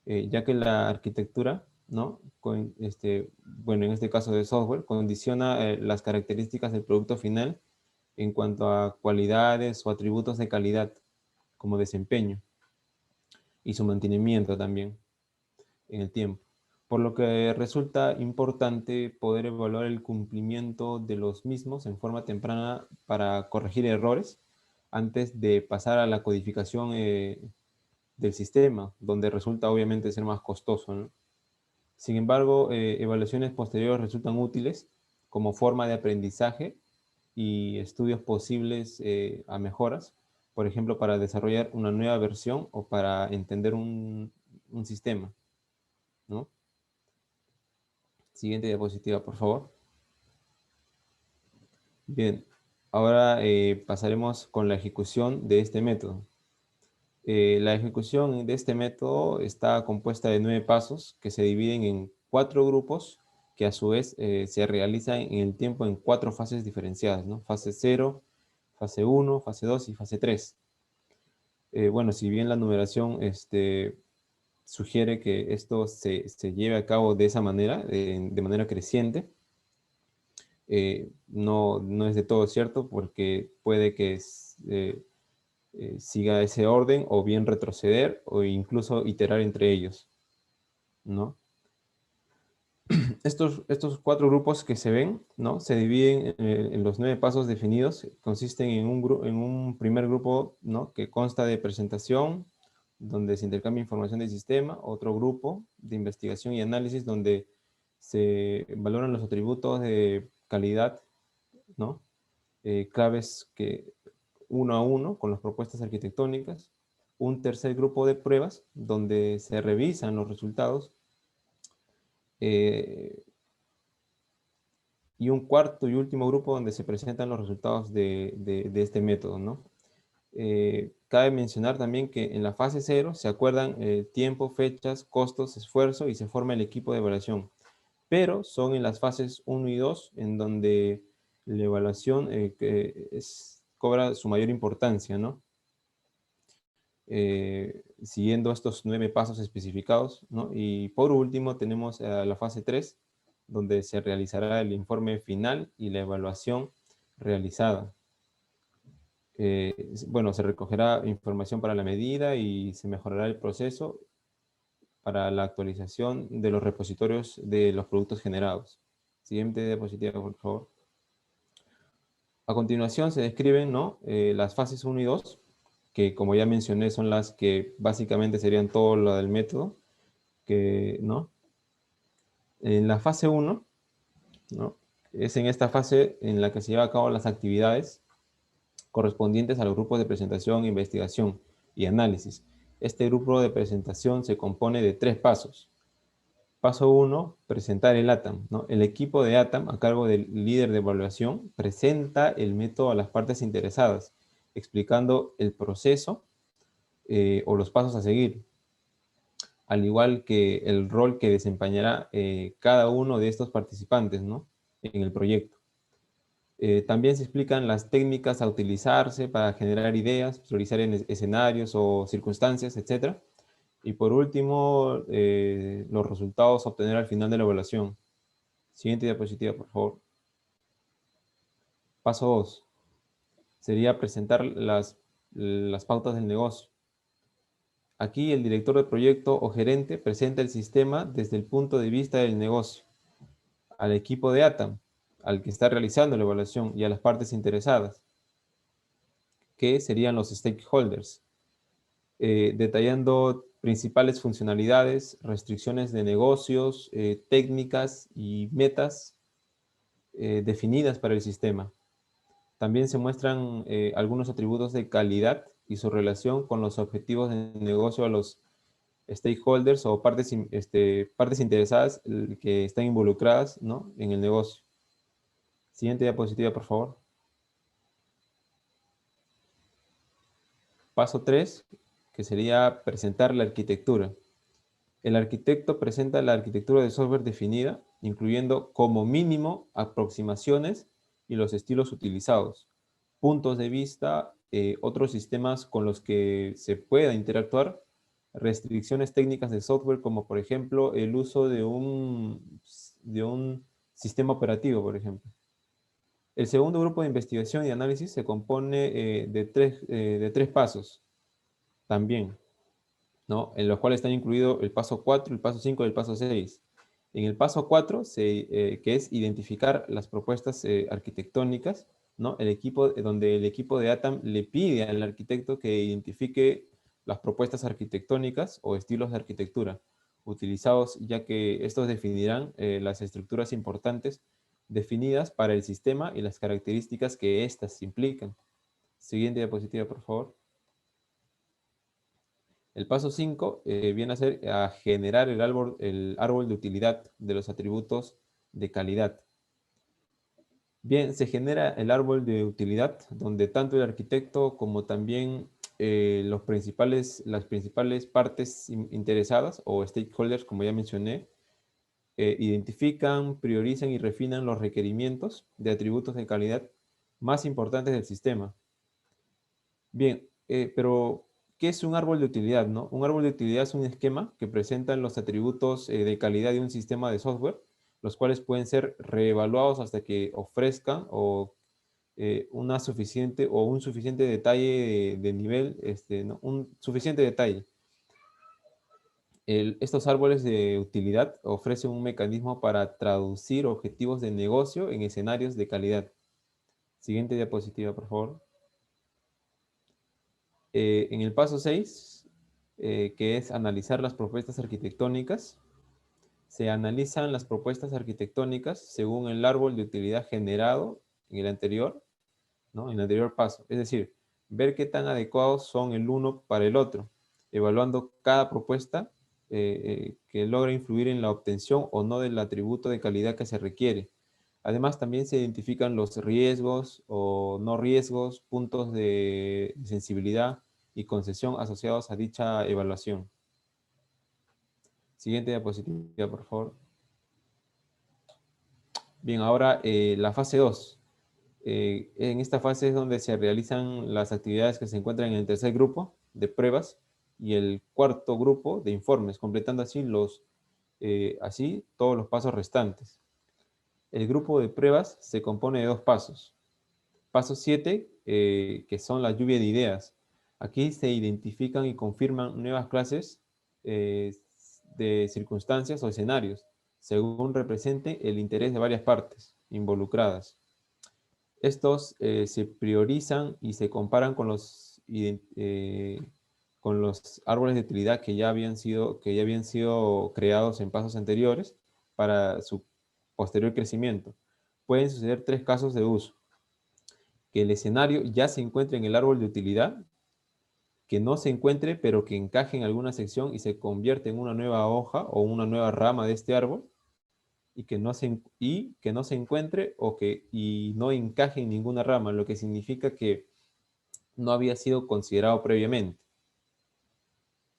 ya que la arquitectura, ¿no? Bueno, en este caso de software, condiciona las características del producto final en cuanto a cualidades o atributos de calidad, como desempeño, y su mantenimiento también en el tiempo. por lo que resulta importante poder evaluar el cumplimiento de los mismos en forma temprana para corregir errores antes de pasar a la codificación del sistema, donde resulta obviamente ser más costoso, ¿no? Sin embargo, evaluaciones posteriores resultan útiles como forma de aprendizaje y estudios posibles a mejoras, por ejemplo, para desarrollar una nueva versión o para entender un sistema, ¿no? Siguiente diapositiva, por favor. Bien, ahora pasaremos con la ejecución de este método. La ejecución de este método está compuesta de 9 pasos que se dividen en 4 grupos que a su vez se realizan en el tiempo en 4 fases diferenciadas, ¿no? Fase 0, fase 1, fase 2 y fase 3. Bueno, si bien la numeración sugiere que esto se lleve a cabo de esa manera, de manera creciente, no es de todo cierto porque puede que siga ese orden o bien retroceder o incluso iterar entre ellos, ¿no? Estos 4 grupos que se ven, ¿no? Se dividen en los 9 pasos definidos, consisten en un primer grupo, ¿no? Que consta de presentación, donde se intercambia información del sistema, otro grupo de investigación y análisis, donde se valoran los atributos de calidad, ¿no? Claves que uno a uno con las propuestas arquitectónicas, un tercer grupo de pruebas donde se revisan los resultados, y un cuarto y último grupo donde se presentan los resultados de este método, ¿no? Cabe mencionar también que en la fase 0 se acuerdan tiempo, fechas, costos, esfuerzo y se forma el equipo de evaluación. Pero son en las fases 1 y 2 en donde la evaluación cobra su mayor importancia, ¿no? Siguiendo estos 9 pasos especificados, ¿no? Y por último tenemos la fase 3, donde se realizará el informe final y la evaluación realizada. Bueno, se recogerá información para la medida y se mejorará el proceso para la actualización de los repositorios de los productos generados. Siguiente diapositiva, por favor. A continuación se describen, ¿no? Las fases 1 y 2, que como ya mencioné son las que básicamente serían todo lo del método, ¿no? En la fase 1, ¿no? Es en esta fase en la que se lleva a cabo las actividades correspondientes a los grupos de presentación, investigación y análisis. Este grupo de presentación se compone de 3 pasos. Paso 1, presentar el ATAM, ¿no? El equipo de ATAM, a cargo del líder de evaluación, presenta el método a las partes interesadas, explicando el proceso o los pasos a seguir, al igual que el rol que desempeñará cada uno de estos participantes, ¿no? En el proyecto. También se explican las técnicas a utilizarse para generar ideas, priorizar en escenarios o circunstancias, etc. Y por último, los resultados a obtener al final de la evaluación. Siguiente diapositiva, por favor. Paso 2. Sería presentar las pautas del negocio. Aquí el director de proyecto o gerente presenta el sistema desde el punto de vista del negocio, al equipo de ATAM, al que está realizando la evaluación y a las partes interesadas, que serían los stakeholders, detallando principales funcionalidades, restricciones de negocios, técnicas y metas definidas para el sistema. También se muestran algunos atributos de calidad y su relación con los objetivos de negocio a los stakeholders o partes interesadas que están involucradas, ¿no? En el negocio. Siguiente diapositiva, por favor. Paso 3, que sería presentar la arquitectura. El arquitecto presenta la arquitectura de software definida, incluyendo como mínimo aproximaciones y los estilos utilizados, puntos de vista, otros sistemas con los que se pueda interactuar, restricciones técnicas de software, como por ejemplo el uso de un sistema operativo, por ejemplo. El segundo grupo de investigación y análisis se compone de tres pasos también, ¿no? En los cuales están incluidos el paso 4, el paso 5 y el paso 6. En el paso 4, que es identificar las propuestas arquitectónicas, ¿no? Donde el equipo de ATAM le pide al arquitecto que identifique las propuestas arquitectónicas o estilos de arquitectura utilizados, ya que estos definirán las estructuras importantes definidas para el sistema y las características que éstas implican. Siguiente diapositiva, por favor. El paso 5 viene a ser a generar el árbol de utilidad de los atributos de calidad. Bien, se genera el árbol de utilidad donde tanto el arquitecto como también las principales partes interesadas o stakeholders, como ya mencioné, identifican, priorizan y refinan los requerimientos de atributos de calidad más importantes del sistema. Bien, pero ¿qué es un árbol de utilidad, no? Un árbol de utilidad es un esquema que presenta los atributos de calidad de un sistema de software, los cuales pueden ser reevaluados hasta que ofrezcan un suficiente detalle de nivel, ¿no? Un suficiente detalle. Estos árboles de utilidad ofrecen un mecanismo para traducir objetivos de negocio en escenarios de calidad. Siguiente diapositiva, por favor. En el paso 6, que es analizar las propuestas arquitectónicas, se analizan las propuestas arquitectónicas según el árbol de utilidad generado en el anterior, ¿no? En el anterior paso. Es decir, ver qué tan adecuados son el uno para el otro, evaluando cada propuesta que logra influir en la obtención o no del atributo de calidad que se requiere. Además, también se identifican los riesgos o no riesgos, puntos de sensibilidad y concesión asociados a dicha evaluación. Siguiente diapositiva, por favor. Bien, ahora la fase 2. En esta fase es donde se realizan las actividades que se encuentran en el tercer grupo de pruebas y el cuarto grupo de informes, completando así todos los pasos restantes. El grupo de pruebas se compone de 2 pasos. Paso 7, que son la lluvia de ideas. Aquí se identifican y confirman nuevas clases de circunstancias o escenarios, según represente el interés de varias partes involucradas. Estos se priorizan y se comparan con los árboles de utilidad que ya habían sido creados en pasos anteriores para su posterior crecimiento. Pueden suceder 3 casos de uso: que el escenario ya se encuentre en el árbol de utilidad, que no se encuentre pero que encaje en alguna sección y se convierte en una nueva hoja o una nueva rama de este árbol, y que no se encuentre y no encaje en ninguna rama, lo que significa que no había sido considerado previamente.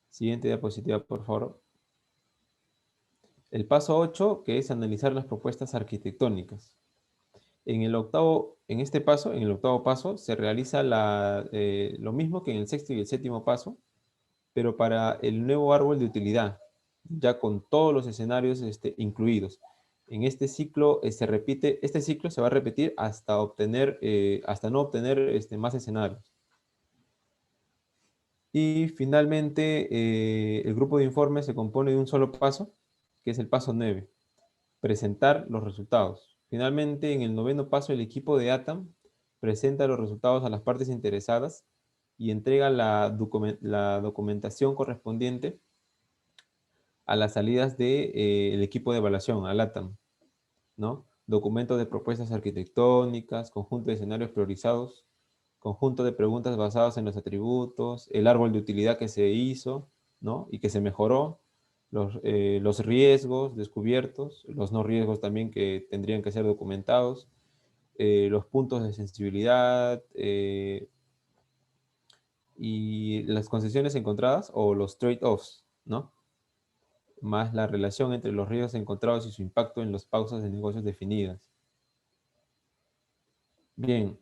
Siguiente diapositiva, por favor. El paso 8, que es analizar las propuestas arquitectónicas. En el octavo paso, se realiza lo mismo que en el sexto y el séptimo paso, pero para el nuevo árbol de utilidad, ya con todos los escenarios incluidos. En este ciclo este ciclo se va a repetir hasta no obtener más escenarios. Y finalmente, el grupo de informes se compone de un solo paso, que es el paso 9, presentar los resultados. Finalmente, en el 9º paso, el equipo de ATAM presenta los resultados a las partes interesadas y entrega la documentación correspondiente a las salidas del equipo de evaluación, al ATAM, ¿no? Documentos de propuestas arquitectónicas, conjunto de escenarios priorizados, conjunto de preguntas basadas en los atributos, el árbol de utilidad que se hizo, ¿no? Y que se mejoró, los riesgos descubiertos, los no riesgos también que tendrían que ser documentados, los puntos de sensibilidad y las concesiones encontradas o los trade-offs, ¿no? Más la relación entre los riesgos encontrados y su impacto en las pausas de negocios definidas. Bien.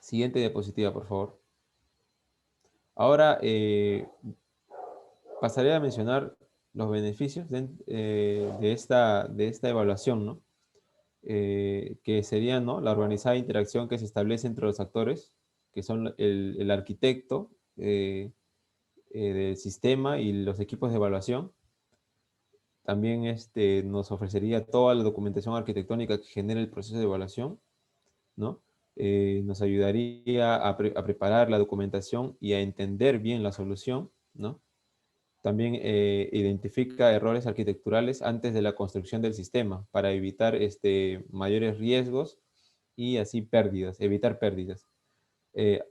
Siguiente diapositiva, por favor. Ahora pasaré a mencionar los beneficios de esta evaluación, ¿no? Que serían, ¿no?, la organizada interacción que se establece entre los actores, que son el arquitecto del sistema y los equipos de evaluación. también nos ofrecería toda la documentación arquitectónica que genera el proceso de evaluación, ¿no? Nos ayudaría a preparar la documentación y a entender bien la solución, ¿no? También identifica errores arquitecturales antes de la construcción del sistema para evitar mayores riesgos y así evitar pérdidas.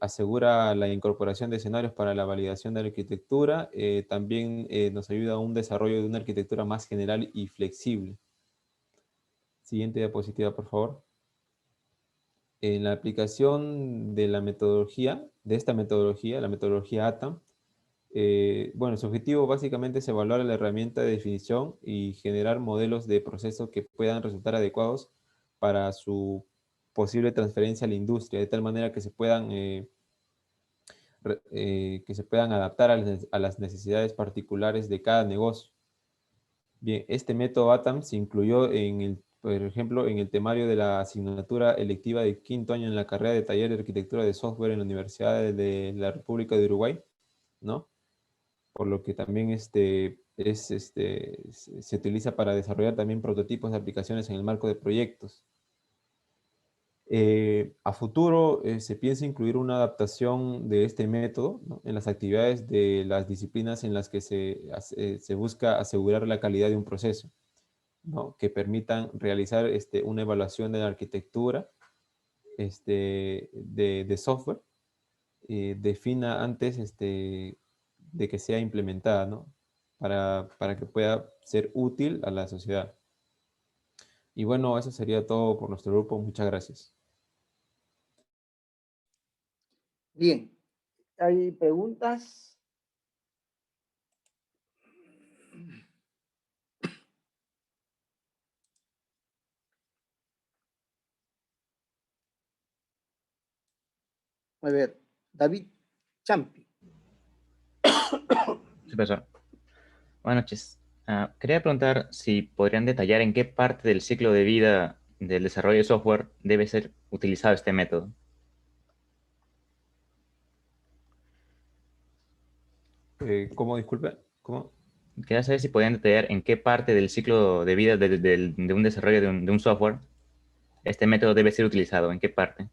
Asegura la incorporación de escenarios para la validación de la arquitectura. También nos ayuda a un desarrollo de una arquitectura más general y flexible. Siguiente diapositiva, por favor. En la aplicación de la metodología, la metodología ATAM, bueno, su objetivo básicamente es evaluar la herramienta de definición y generar modelos de proceso que puedan resultar adecuados para su posible transferencia a la industria, de tal manera que se puedan adaptar a las necesidades particulares de cada negocio. Bien, este método ATAM se incluyó por ejemplo, en el temario de la asignatura electiva de quinto año en la carrera de taller de arquitectura de software en la Universidad de la República de Uruguay, ¿no? Por lo que también se utiliza para desarrollar también prototipos de aplicaciones en el marco de proyectos. A futuro se piensa incluir una adaptación de este método, ¿no?, en las actividades de las disciplinas en las que se busca asegurar la calidad de un proceso, ¿no?, que realizar una evaluación de la arquitectura de software, defina antes de que sea implementada, ¿no?, para que pueda ser útil a la sociedad. Y bueno, eso sería todo por nuestro grupo. Muchas gracias. Bien, ¿hay preguntas? A ver, David Champi. Sí, profesor. Buenas noches. Quería preguntar si podrían detallar en qué parte del ciclo de vida del desarrollo de software debe ser utilizado este método. ¿Cómo, disculpe? ¿Cómo? Quería saber si podían detallar en qué parte del ciclo de vida de un desarrollo de un software este método debe ser utilizado, en qué parte.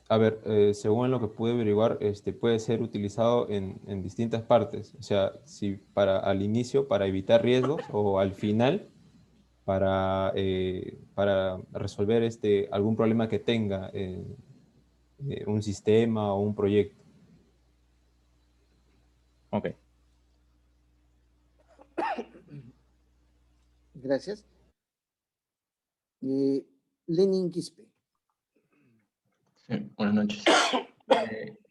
A ver, según lo que pude averiguar, puede ser utilizado en distintas partes. O sea, si al inicio para evitar riesgos o al final para resolver algún problema que tenga un sistema o un proyecto. Ok. Gracias. Lenin Quispe. Sí, buenas noches.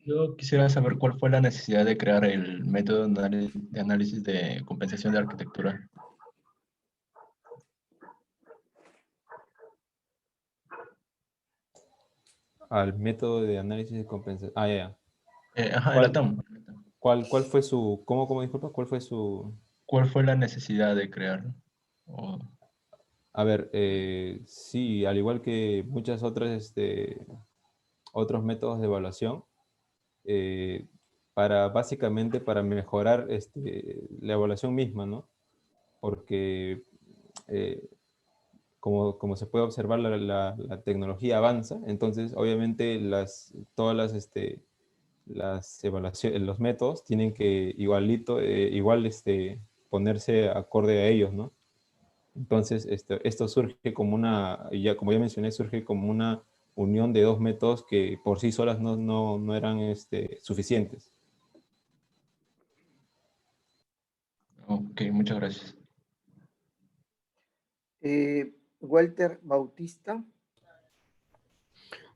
Yo quisiera saber cuál fue la necesidad de crear el método de análisis de compensación de arquitectura. Al método de análisis de compensación. Ah, ya. Ajá, el ATAM. ¿Cuál fue su, cómo disculpa? ¿Cuál fue su? ¿Cuál fue la necesidad de crearlo? A ver, sí, al igual que muchas otras, otros métodos de evaluación, básicamente para mejorar la evaluación misma, ¿no? Porque como se puede observar, la tecnología avanza, entonces obviamente todas las evaluaciones, los métodos tienen que igual ponerse acorde a ellos, ¿no? Entonces esto surge como ya mencioné, surge como una unión de dos métodos que por sí solas no eran suficientes. Ok, muchas gracias. Walter Bautista.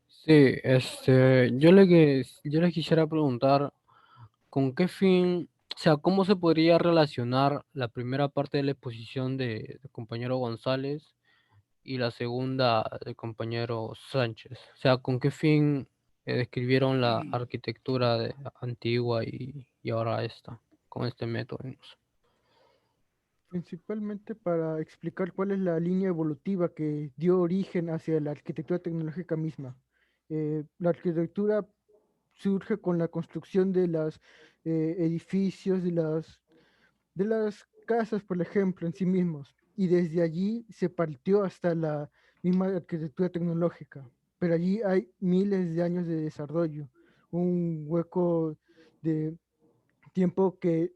Sí, yo les quisiera preguntar con qué fin, o sea, cómo se podría relacionar la primera parte de la exposición del compañero González y la segunda del compañero Sánchez. O sea, con qué fin describieron la arquitectura antigua y ahora esta, con este método. No sé. Principalmente para explicar cuál es la línea evolutiva que dio origen hacia la arquitectura tecnológica misma. La arquitectura surge con la construcción de los edificios, de las casas, por ejemplo, en sí mismos. Y desde allí se partió hasta la misma arquitectura tecnológica. Pero allí hay miles de años de desarrollo, un hueco de tiempo que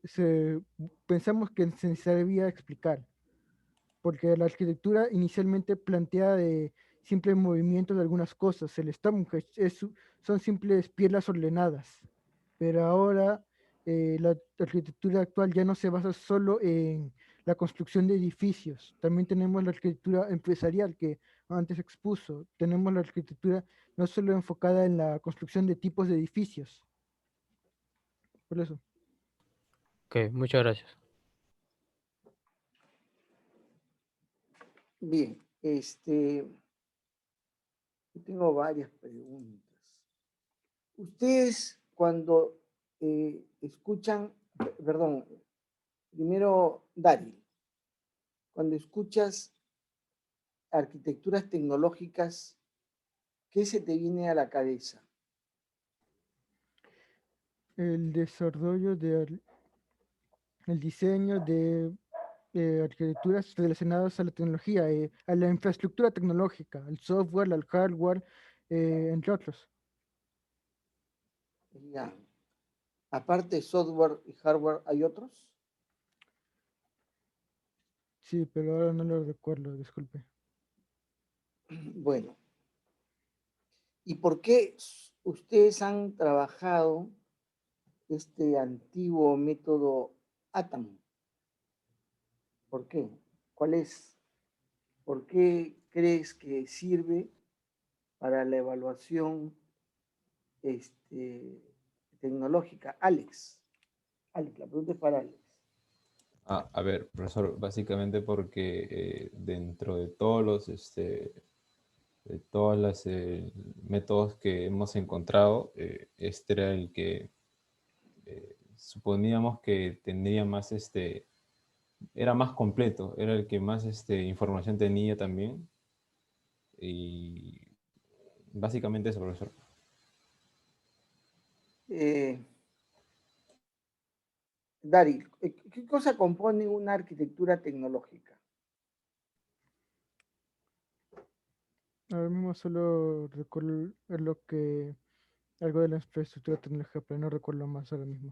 pensamos que se necesitaría explicar, porque la arquitectura inicialmente plantea de simples movimientos de algunas cosas, el Stonehenge son simples piedras ordenadas, pero ahora la arquitectura actual ya no se basa solo en la construcción de edificios, también tenemos la arquitectura empresarial que antes expuso, tenemos la arquitectura no solo enfocada en la construcción de tipos de edificios, por eso. Ok, muchas gracias. Bien, yo tengo varias preguntas. Ustedes cuando escuchan, perdón, primero Daryl, cuando escuchas arquitecturas tecnológicas, ¿qué se te viene a la cabeza? El desarrollo el diseño de arquitecturas relacionadas a la tecnología, a la infraestructura tecnológica, al software, al hardware, entre otros. Ya. Aparte de software y hardware, ¿hay otros? Sí, pero ahora no lo recuerdo, disculpe. Bueno, ¿y por qué ustedes han trabajado este antiguo método ATAM? ¿Por qué? ¿Cuál es? ¿Por qué crees que sirve para la evaluación tecnológica? Alex, la pregunta es para Alex. A ver, profesor, básicamente porque dentro de todos los, de todos los métodos que hemos encontrado, este era el que suponíamos que tendría más, era más completo, era el que más información tenía también. Y básicamente eso, profesor. Daryl, ¿qué cosa compone una arquitectura tecnológica? Ahora mismo solo recuerdo algo de la infraestructura tecnológica, pero no recuerdo más ahora mismo.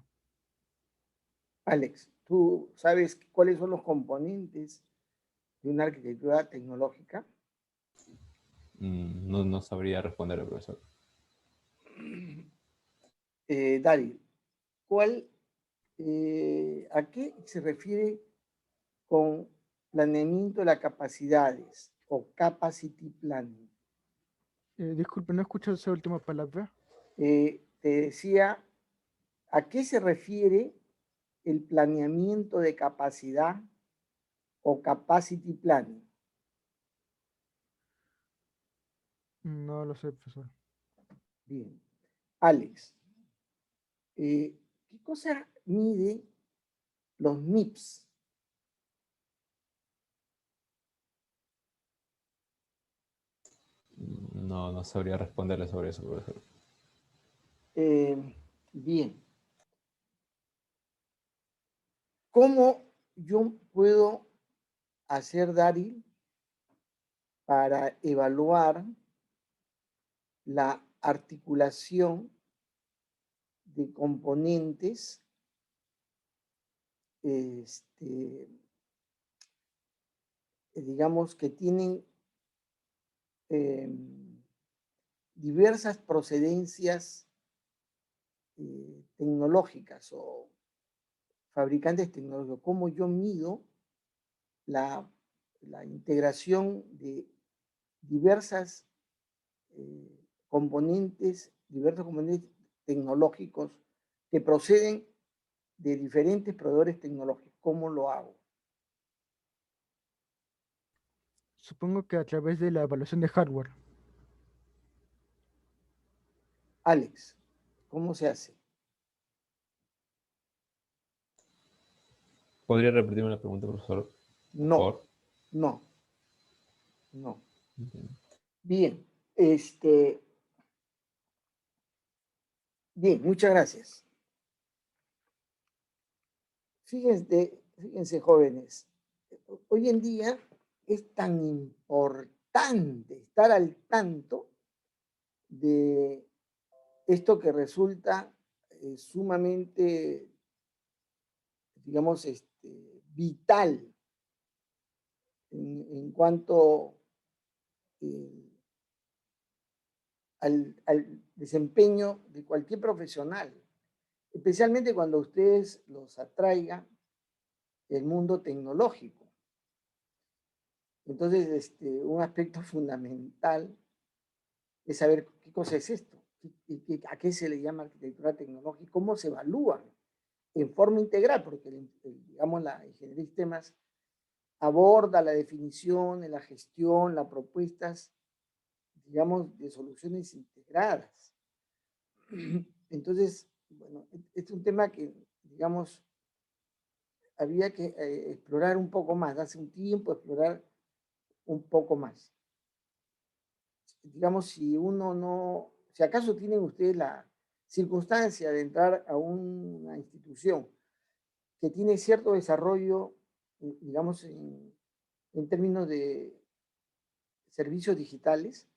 Alex, ¿tú sabes cuáles son los componentes de una arquitectura tecnológica? No, no sabría responder, profesor. Daryl, ¿a qué se refiere con planeamiento de las capacidades o capacity planning? Disculpe, no escucho esa última palabra. Te decía, ¿a qué se refiere el planeamiento de capacidad o capacity planning? No lo sé, profesor. Bien. Alex, ¿qué cosa mide los MIPS? No, no sabría responderle sobre eso, profesor. Bien. ¿Cómo yo puedo hacer, Daryl, para evaluar la articulación de componentes digamos que tienen diversas procedencias tecnológicas o fabricantes tecnológicos? ¿Cómo yo mido la integración de diversas diversos componentes tecnológicos que proceden de diferentes proveedores tecnológicos? ¿Cómo lo hago? Supongo que a través de la evaluación de hardware. Alex, ¿cómo se hace? ¿Podría repetirme la pregunta, profesor? Por No, favor. no, no. Entiendo. Bien, bien, muchas gracias. Fíjense, fíjense jóvenes, hoy en día es tan importante estar al tanto de esto que resulta sumamente, digamos, vital en cuanto al desempeño de cualquier profesional, especialmente cuando ustedes los atraiga el mundo tecnológico. Entonces, un aspecto fundamental es saber qué cosa es esto, a qué se le llama arquitectura tecnológica, cómo se evalúan en forma integral, porque digamos la ingeniería de sistemas aborda la definición, la gestión, las propuestas, digamos, de soluciones integradas. Entonces, bueno, es un tema que, digamos, había que explorar un poco más, hace un tiempo explorar un poco más. Digamos, si uno no, si acaso tienen ustedes la circunstancia de entrar a una institución que tiene cierto desarrollo, digamos, en términos de servicios digitales,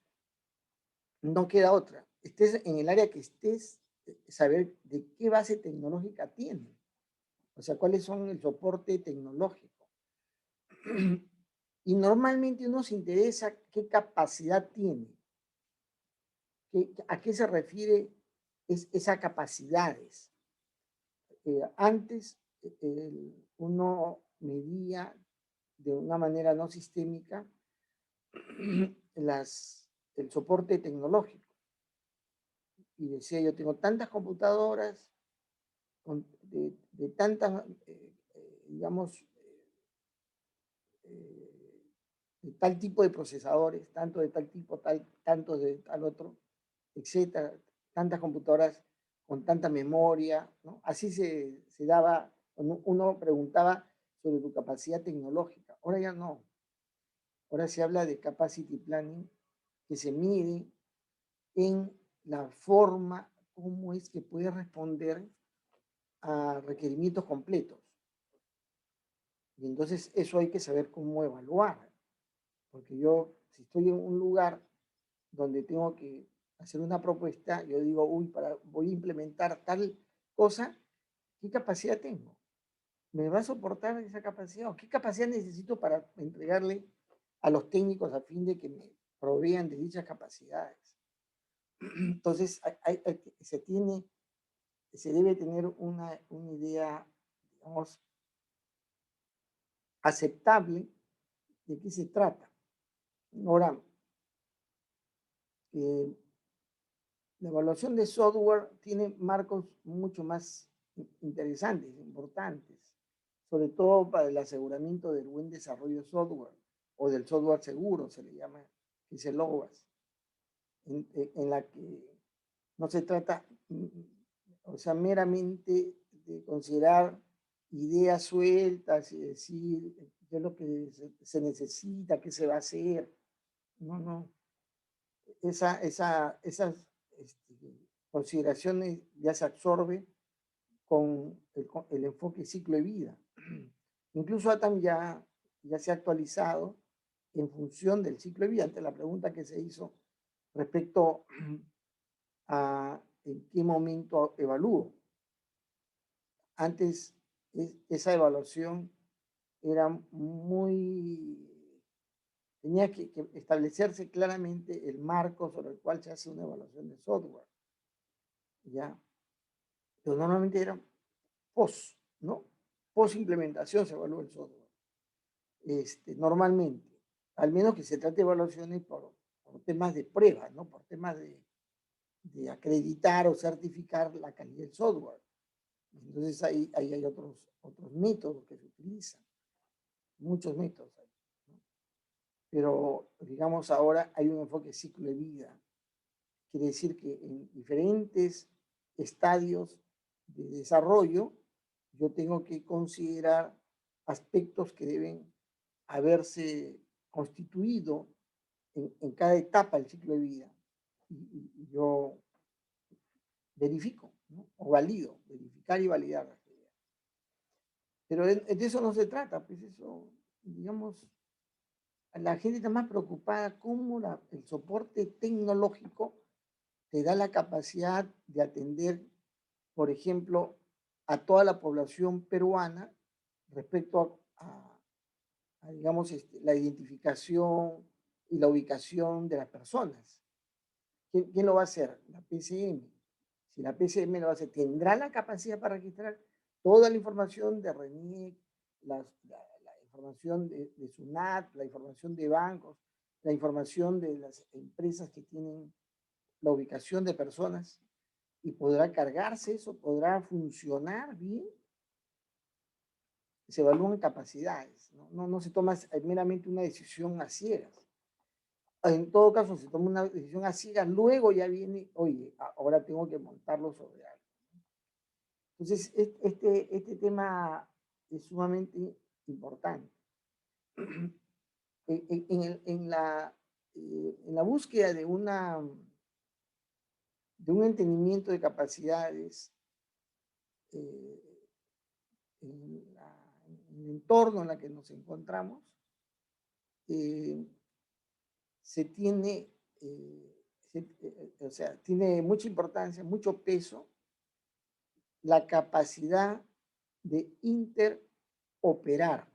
no queda otra. Estés en el área que estés, saber de qué base tecnológica tiene. O sea, cuáles son el soporte tecnológico. Y normalmente uno se interesa qué capacidad tiene. ¿A qué se refiere esas capacidades? Antes uno medía de una manera no sistémica el soporte tecnológico. Y decía, yo tengo tantas computadoras, de tantas, digamos, de tal tipo de procesadores, tanto de tal tipo, tanto de tal otro, etcétera, tantas computadoras con tanta memoria, ¿no? Así se daba, uno preguntaba sobre tu capacidad tecnológica. Ahora ya no. Ahora se habla de capacity planning, que se mide en la forma como es que puede responder a requerimientos completos. Y entonces eso hay que saber cómo evaluar. Porque yo, si estoy en un lugar donde tengo que hacer una propuesta, yo digo, uy, voy a implementar tal cosa, ¿qué capacidad tengo? ¿Me va a soportar esa capacidad? ¿O qué capacidad necesito para entregarle a los técnicos a fin de que me provean de dichas capacidades? Entonces, se debe tener una idea, digamos, aceptable de qué se trata. Ahora, la evaluación de software tiene marcos mucho más interesantes, importantes, sobre todo para el aseguramiento del buen desarrollo de software o del software seguro, se le llama, que es el OWASP, en la que no se trata, o sea, meramente de considerar ideas sueltas y decir qué es lo que se necesita, qué se va a hacer. No, no. Esas consideraciones ya se absorbe con el enfoque ciclo de vida. Incluso ATAM ya se ha actualizado en función del ciclo de vida, ante la pregunta que se hizo respecto a en qué momento evalúo. Antes esa evaluación era tenía que establecerse claramente el marco sobre el cual se hace una evaluación de software. ¿Ya? Pero normalmente era ¿no? Post implementación se evalúa el software. Normalmente, al menos que se trate de evaluaciones por temas de pruebas, ¿no? Por temas de acreditar o certificar la calidad del software. Entonces ahí hay otros métodos que se utilizan, muchos métodos. ¿No? Pero digamos ahora hay un enfoque ciclo de vida. Quiere decir que en diferentes estadios de desarrollo yo tengo que considerar aspectos que deben haberse constituido en cada etapa del ciclo de vida. Y yo verifico, ¿no? O valido, verificar y validar. Pero de eso no se trata, pues eso, digamos, la gente está más preocupada cómo el soporte tecnológico te da la capacidad de atender, por ejemplo, a toda la población peruana respecto digamos, la identificación y la ubicación de las personas. ¿Quién lo va a hacer? La PCM. Si la PCM lo hace, ¿tendrá la capacidad para registrar toda la información de RENIEC, la información de SUNAT, la información de bancos, la información de las empresas que tienen la ubicación de personas? ¿Y podrá cargarse eso? ¿Podrá funcionar bien? Se evalúan capacidades, no se toma meramente una decisión a ciegas. En todo caso, se toma una decisión a ciegas, luego ya viene, oye, ahora tengo que montarlo sobre algo. Entonces, este tema es sumamente importante. En la búsqueda de un entendimiento de capacidades, en el entorno en el que nos encontramos, tiene mucha importancia, mucho peso, la capacidad de interoperar.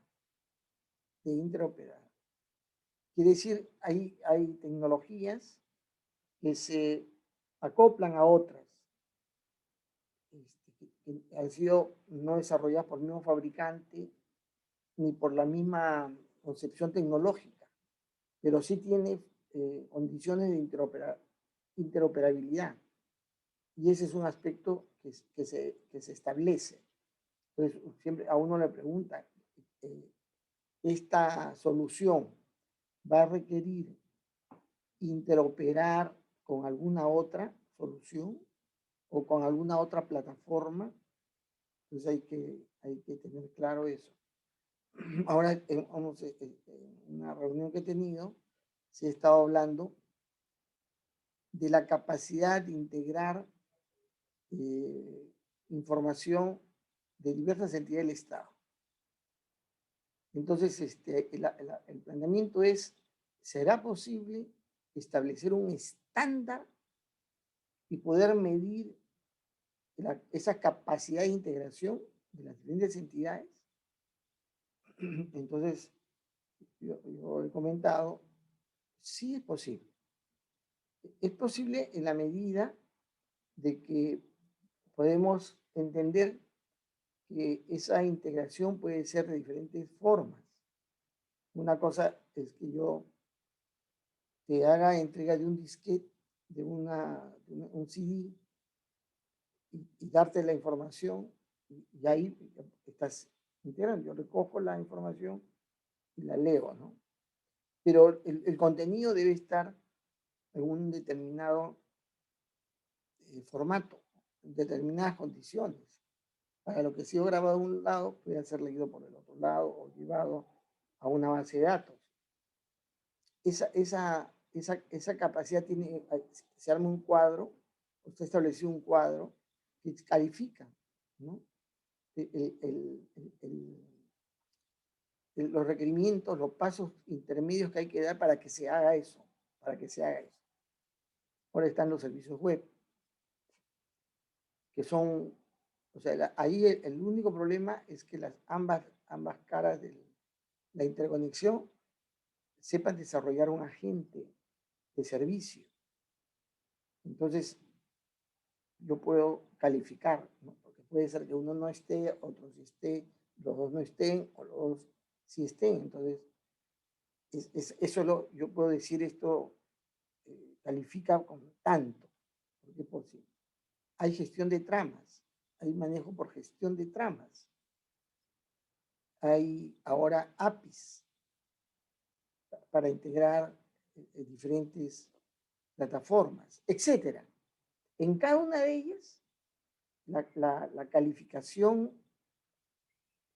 Quiere decir, hay tecnologías que se acoplan a otras, que han sido no desarrolladas por el mismo fabricante ni por la misma concepción tecnológica, pero sí tiene condiciones de interoperabilidad. Y ese es un aspecto que se establece. Entonces, siempre a uno le pregunta, ¿esta solución va a requerir interoperar con alguna otra solución o con alguna otra plataforma? Entonces hay que tener claro eso. Ahora, en una reunión que he tenido, se ha estado hablando de la capacidad de integrar información de diversas entidades del Estado. Entonces, el planteamiento es, ¿será posible establecer un estándar y poder medir esa capacidad de integración de las diferentes entidades? Entonces, yo he comentado, sí es posible. Es posible en la medida de que podemos entender que esa integración puede ser de diferentes formas. Una cosa es que yo te haga entrega de un disquete, de un CD, y darte la información, y ahí estás integrando. Yo recojo la información y la leo, ¿no? Pero el contenido debe estar en un determinado formato, en determinadas condiciones. Para lo que ha sido grabado de un lado, puede ser leído por el otro lado o llevado a una base de datos. Esa capacidad tiene, se arma un cuadro, usted estableció un cuadro que califica, ¿no? Los requerimientos, los pasos intermedios que hay que dar para que se haga eso, Ahora están los servicios web, que son, o sea, ahí el único problema es que ambas caras de la interconexión sepan desarrollar un agente de servicio. Entonces, yo puedo calificar, ¿no? Porque puede ser que uno no esté, otro sí esté, los dos no estén, o los dos sí estén. Entonces, yo puedo decir esto califica con tanto, porque por sí. Hay gestión de tramas, hay manejo por gestión de tramas. Hay ahora APIs para integrar diferentes plataformas, etc. En cada una de ellas, la calificación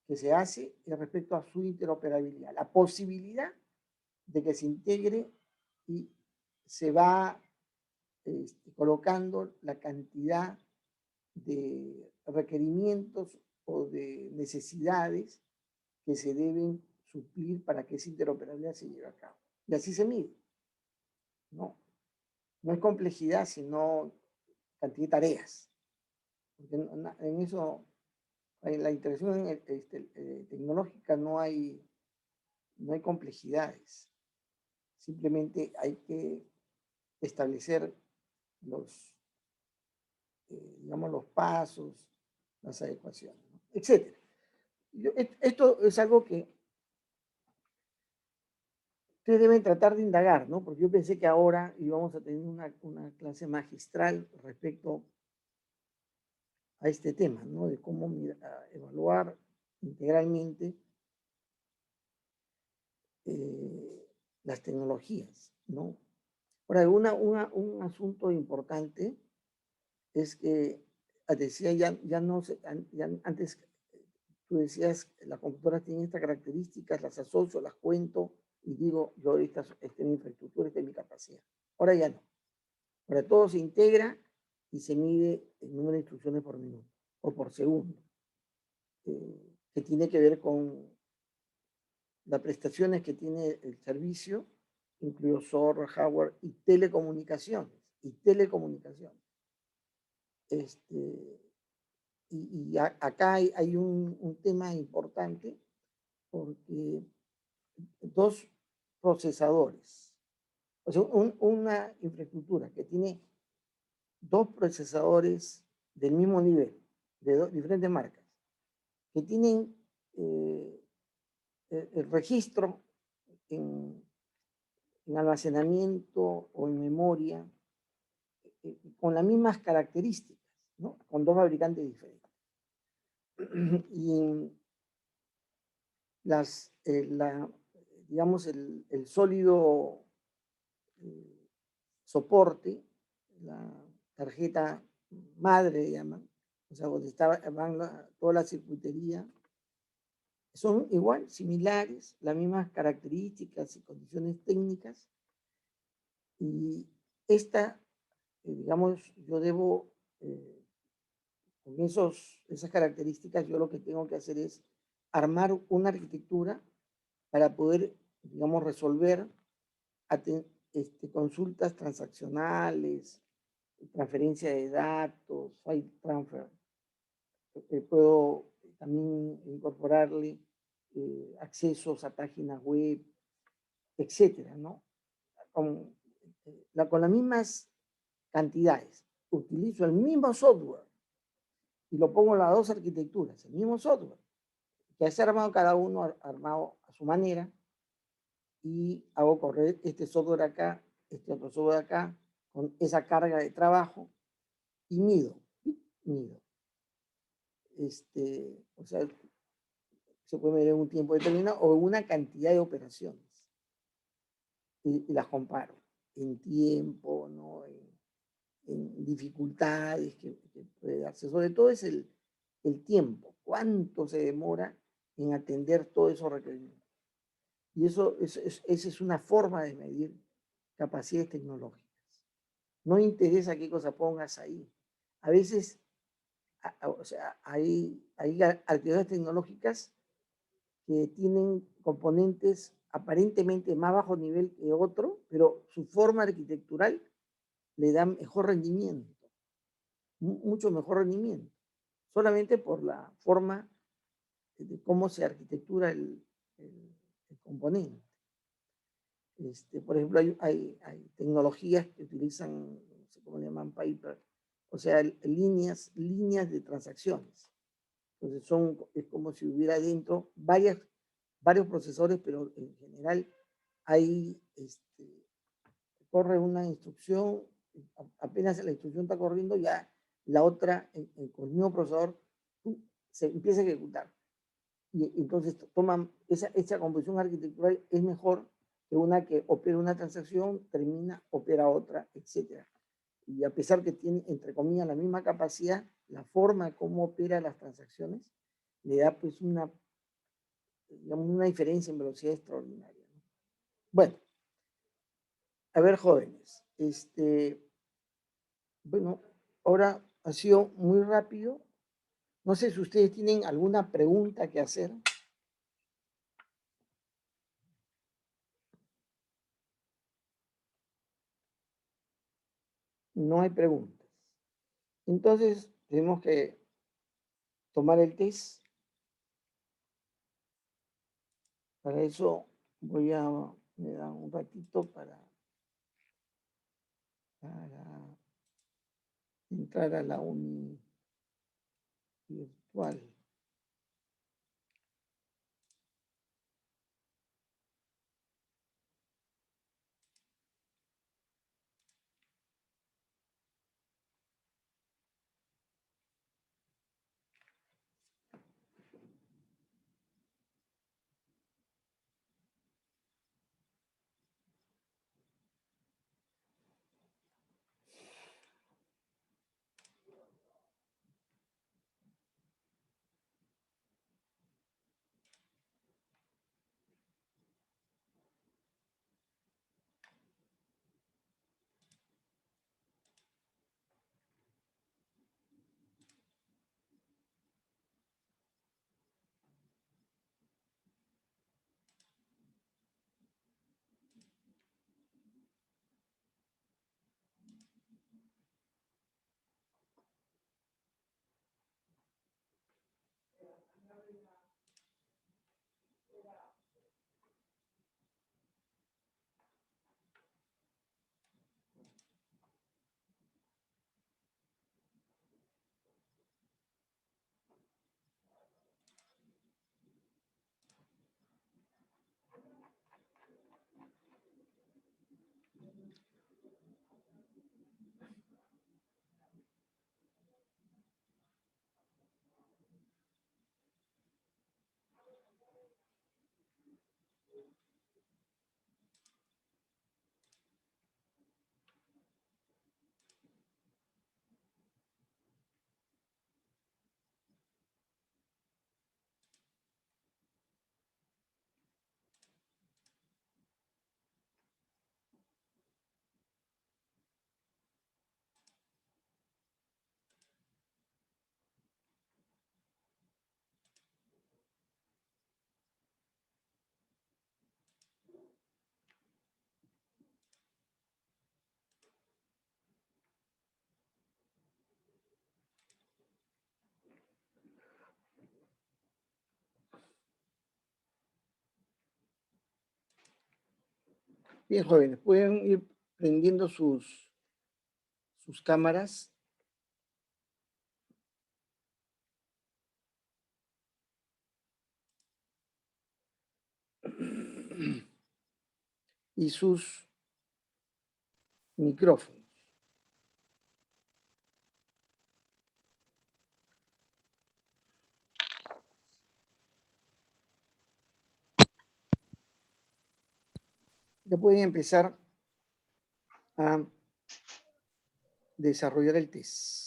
que se hace es respecto a su interoperabilidad, la posibilidad de que se integre y se va colocando la cantidad de requerimientos o de necesidades que se deben suplir para que esa interoperabilidad se lleve a cabo. Y así se mide. No, no es complejidad, sino cantidad de tareas. Porque en eso, en la interacción tecnológica no hay complejidades. Simplemente hay que establecer digamos, los pasos, las adecuaciones, ¿no? Etcétera. Esto es algo que ustedes deben tratar de indagar, ¿no? Porque yo pensé que ahora íbamos a tener una clase magistral respecto a este tema, ¿no? De cómo evaluar integralmente las tecnologías, ¿no? Ahora, un asunto importante es que decía, ya no sé, antes tú decías, las computadoras tienen estas características, las asocio, las cuento y digo, yo esta es mi infraestructura, esta es mi capacidad. Ahora ya no. Ahora todo se integra y se mide el número de instrucciones por minuto o por segundo, que tiene que ver con las prestaciones que tiene el servicio, incluido software, hardware y telecomunicaciones. Acá hay un tema importante porque dos procesadores, o sea, una infraestructura que tiene dos procesadores del mismo nivel, de diferentes marcas, que tienen el registro en almacenamiento o en memoria, con las mismas características, ¿no? Con dos fabricantes diferentes. Y digamos, el sólido soporte, la tarjeta madre, llaman, o sea, donde van toda la circuitería, son igual, similares, las mismas características y condiciones técnicas. Y digamos, yo debo, con esas características, yo lo que tengo que hacer es armar una arquitectura para poder, digamos, resolver consultas transaccionales, transferencia de datos, file transfer. Puedo también incorporarle accesos a páginas web, etcétera, ¿no? Con las mismas cantidades. Utilizo el mismo software y lo pongo en las dos arquitecturas, el mismo software, que es armado cada uno, armado a su manera, y hago correr este software acá, este otro software acá, con esa carga de trabajo, y mido. O sea, se puede medir en un tiempo determinado o en una cantidad de operaciones. Y las comparo en tiempo, ¿no? En dificultades que puede darse. Sobre todo es el tiempo. ¿Cuánto se demora en atender todos esos requerimientos? Y esa es una forma de medir capacidades tecnológicas. No interesa qué cosa pongas ahí. A veces, o sea, hay actividades tecnológicas que tienen componentes aparentemente más bajo nivel que otro, pero su forma arquitectural le da mejor rendimiento, mucho mejor rendimiento, solamente por la forma de cómo se arquitectura el componente. Por ejemplo, hay tecnologías que utilizan, no sé cómo le llaman, paper, o sea, líneas de transacciones. Entonces es como si hubiera dentro varios procesores, pero en general hay, corre una instrucción, apenas la instrucción está corriendo, ya la otra, con el mismo procesador, se empieza a ejecutar. Y entonces toman esa composición arquitectural es mejor que una que opera una transacción, termina, opera otra, etc. Y a pesar que tiene, entre comillas, la misma capacidad, la forma como opera las transacciones le da pues una diferencia en velocidad extraordinaria, ¿no? Bueno, a ver, jóvenes, bueno, ahora ha sido muy rápido, No sé si ustedes tienen alguna pregunta que hacer. No hay preguntas. Entonces, tenemos que tomar el test. Para eso me da un ratito para entrar a la uni virtual. Bien, jóvenes, pueden ir prendiendo sus cámaras. Y sus micrófonos. Ya pueden empezar a desarrollar el test.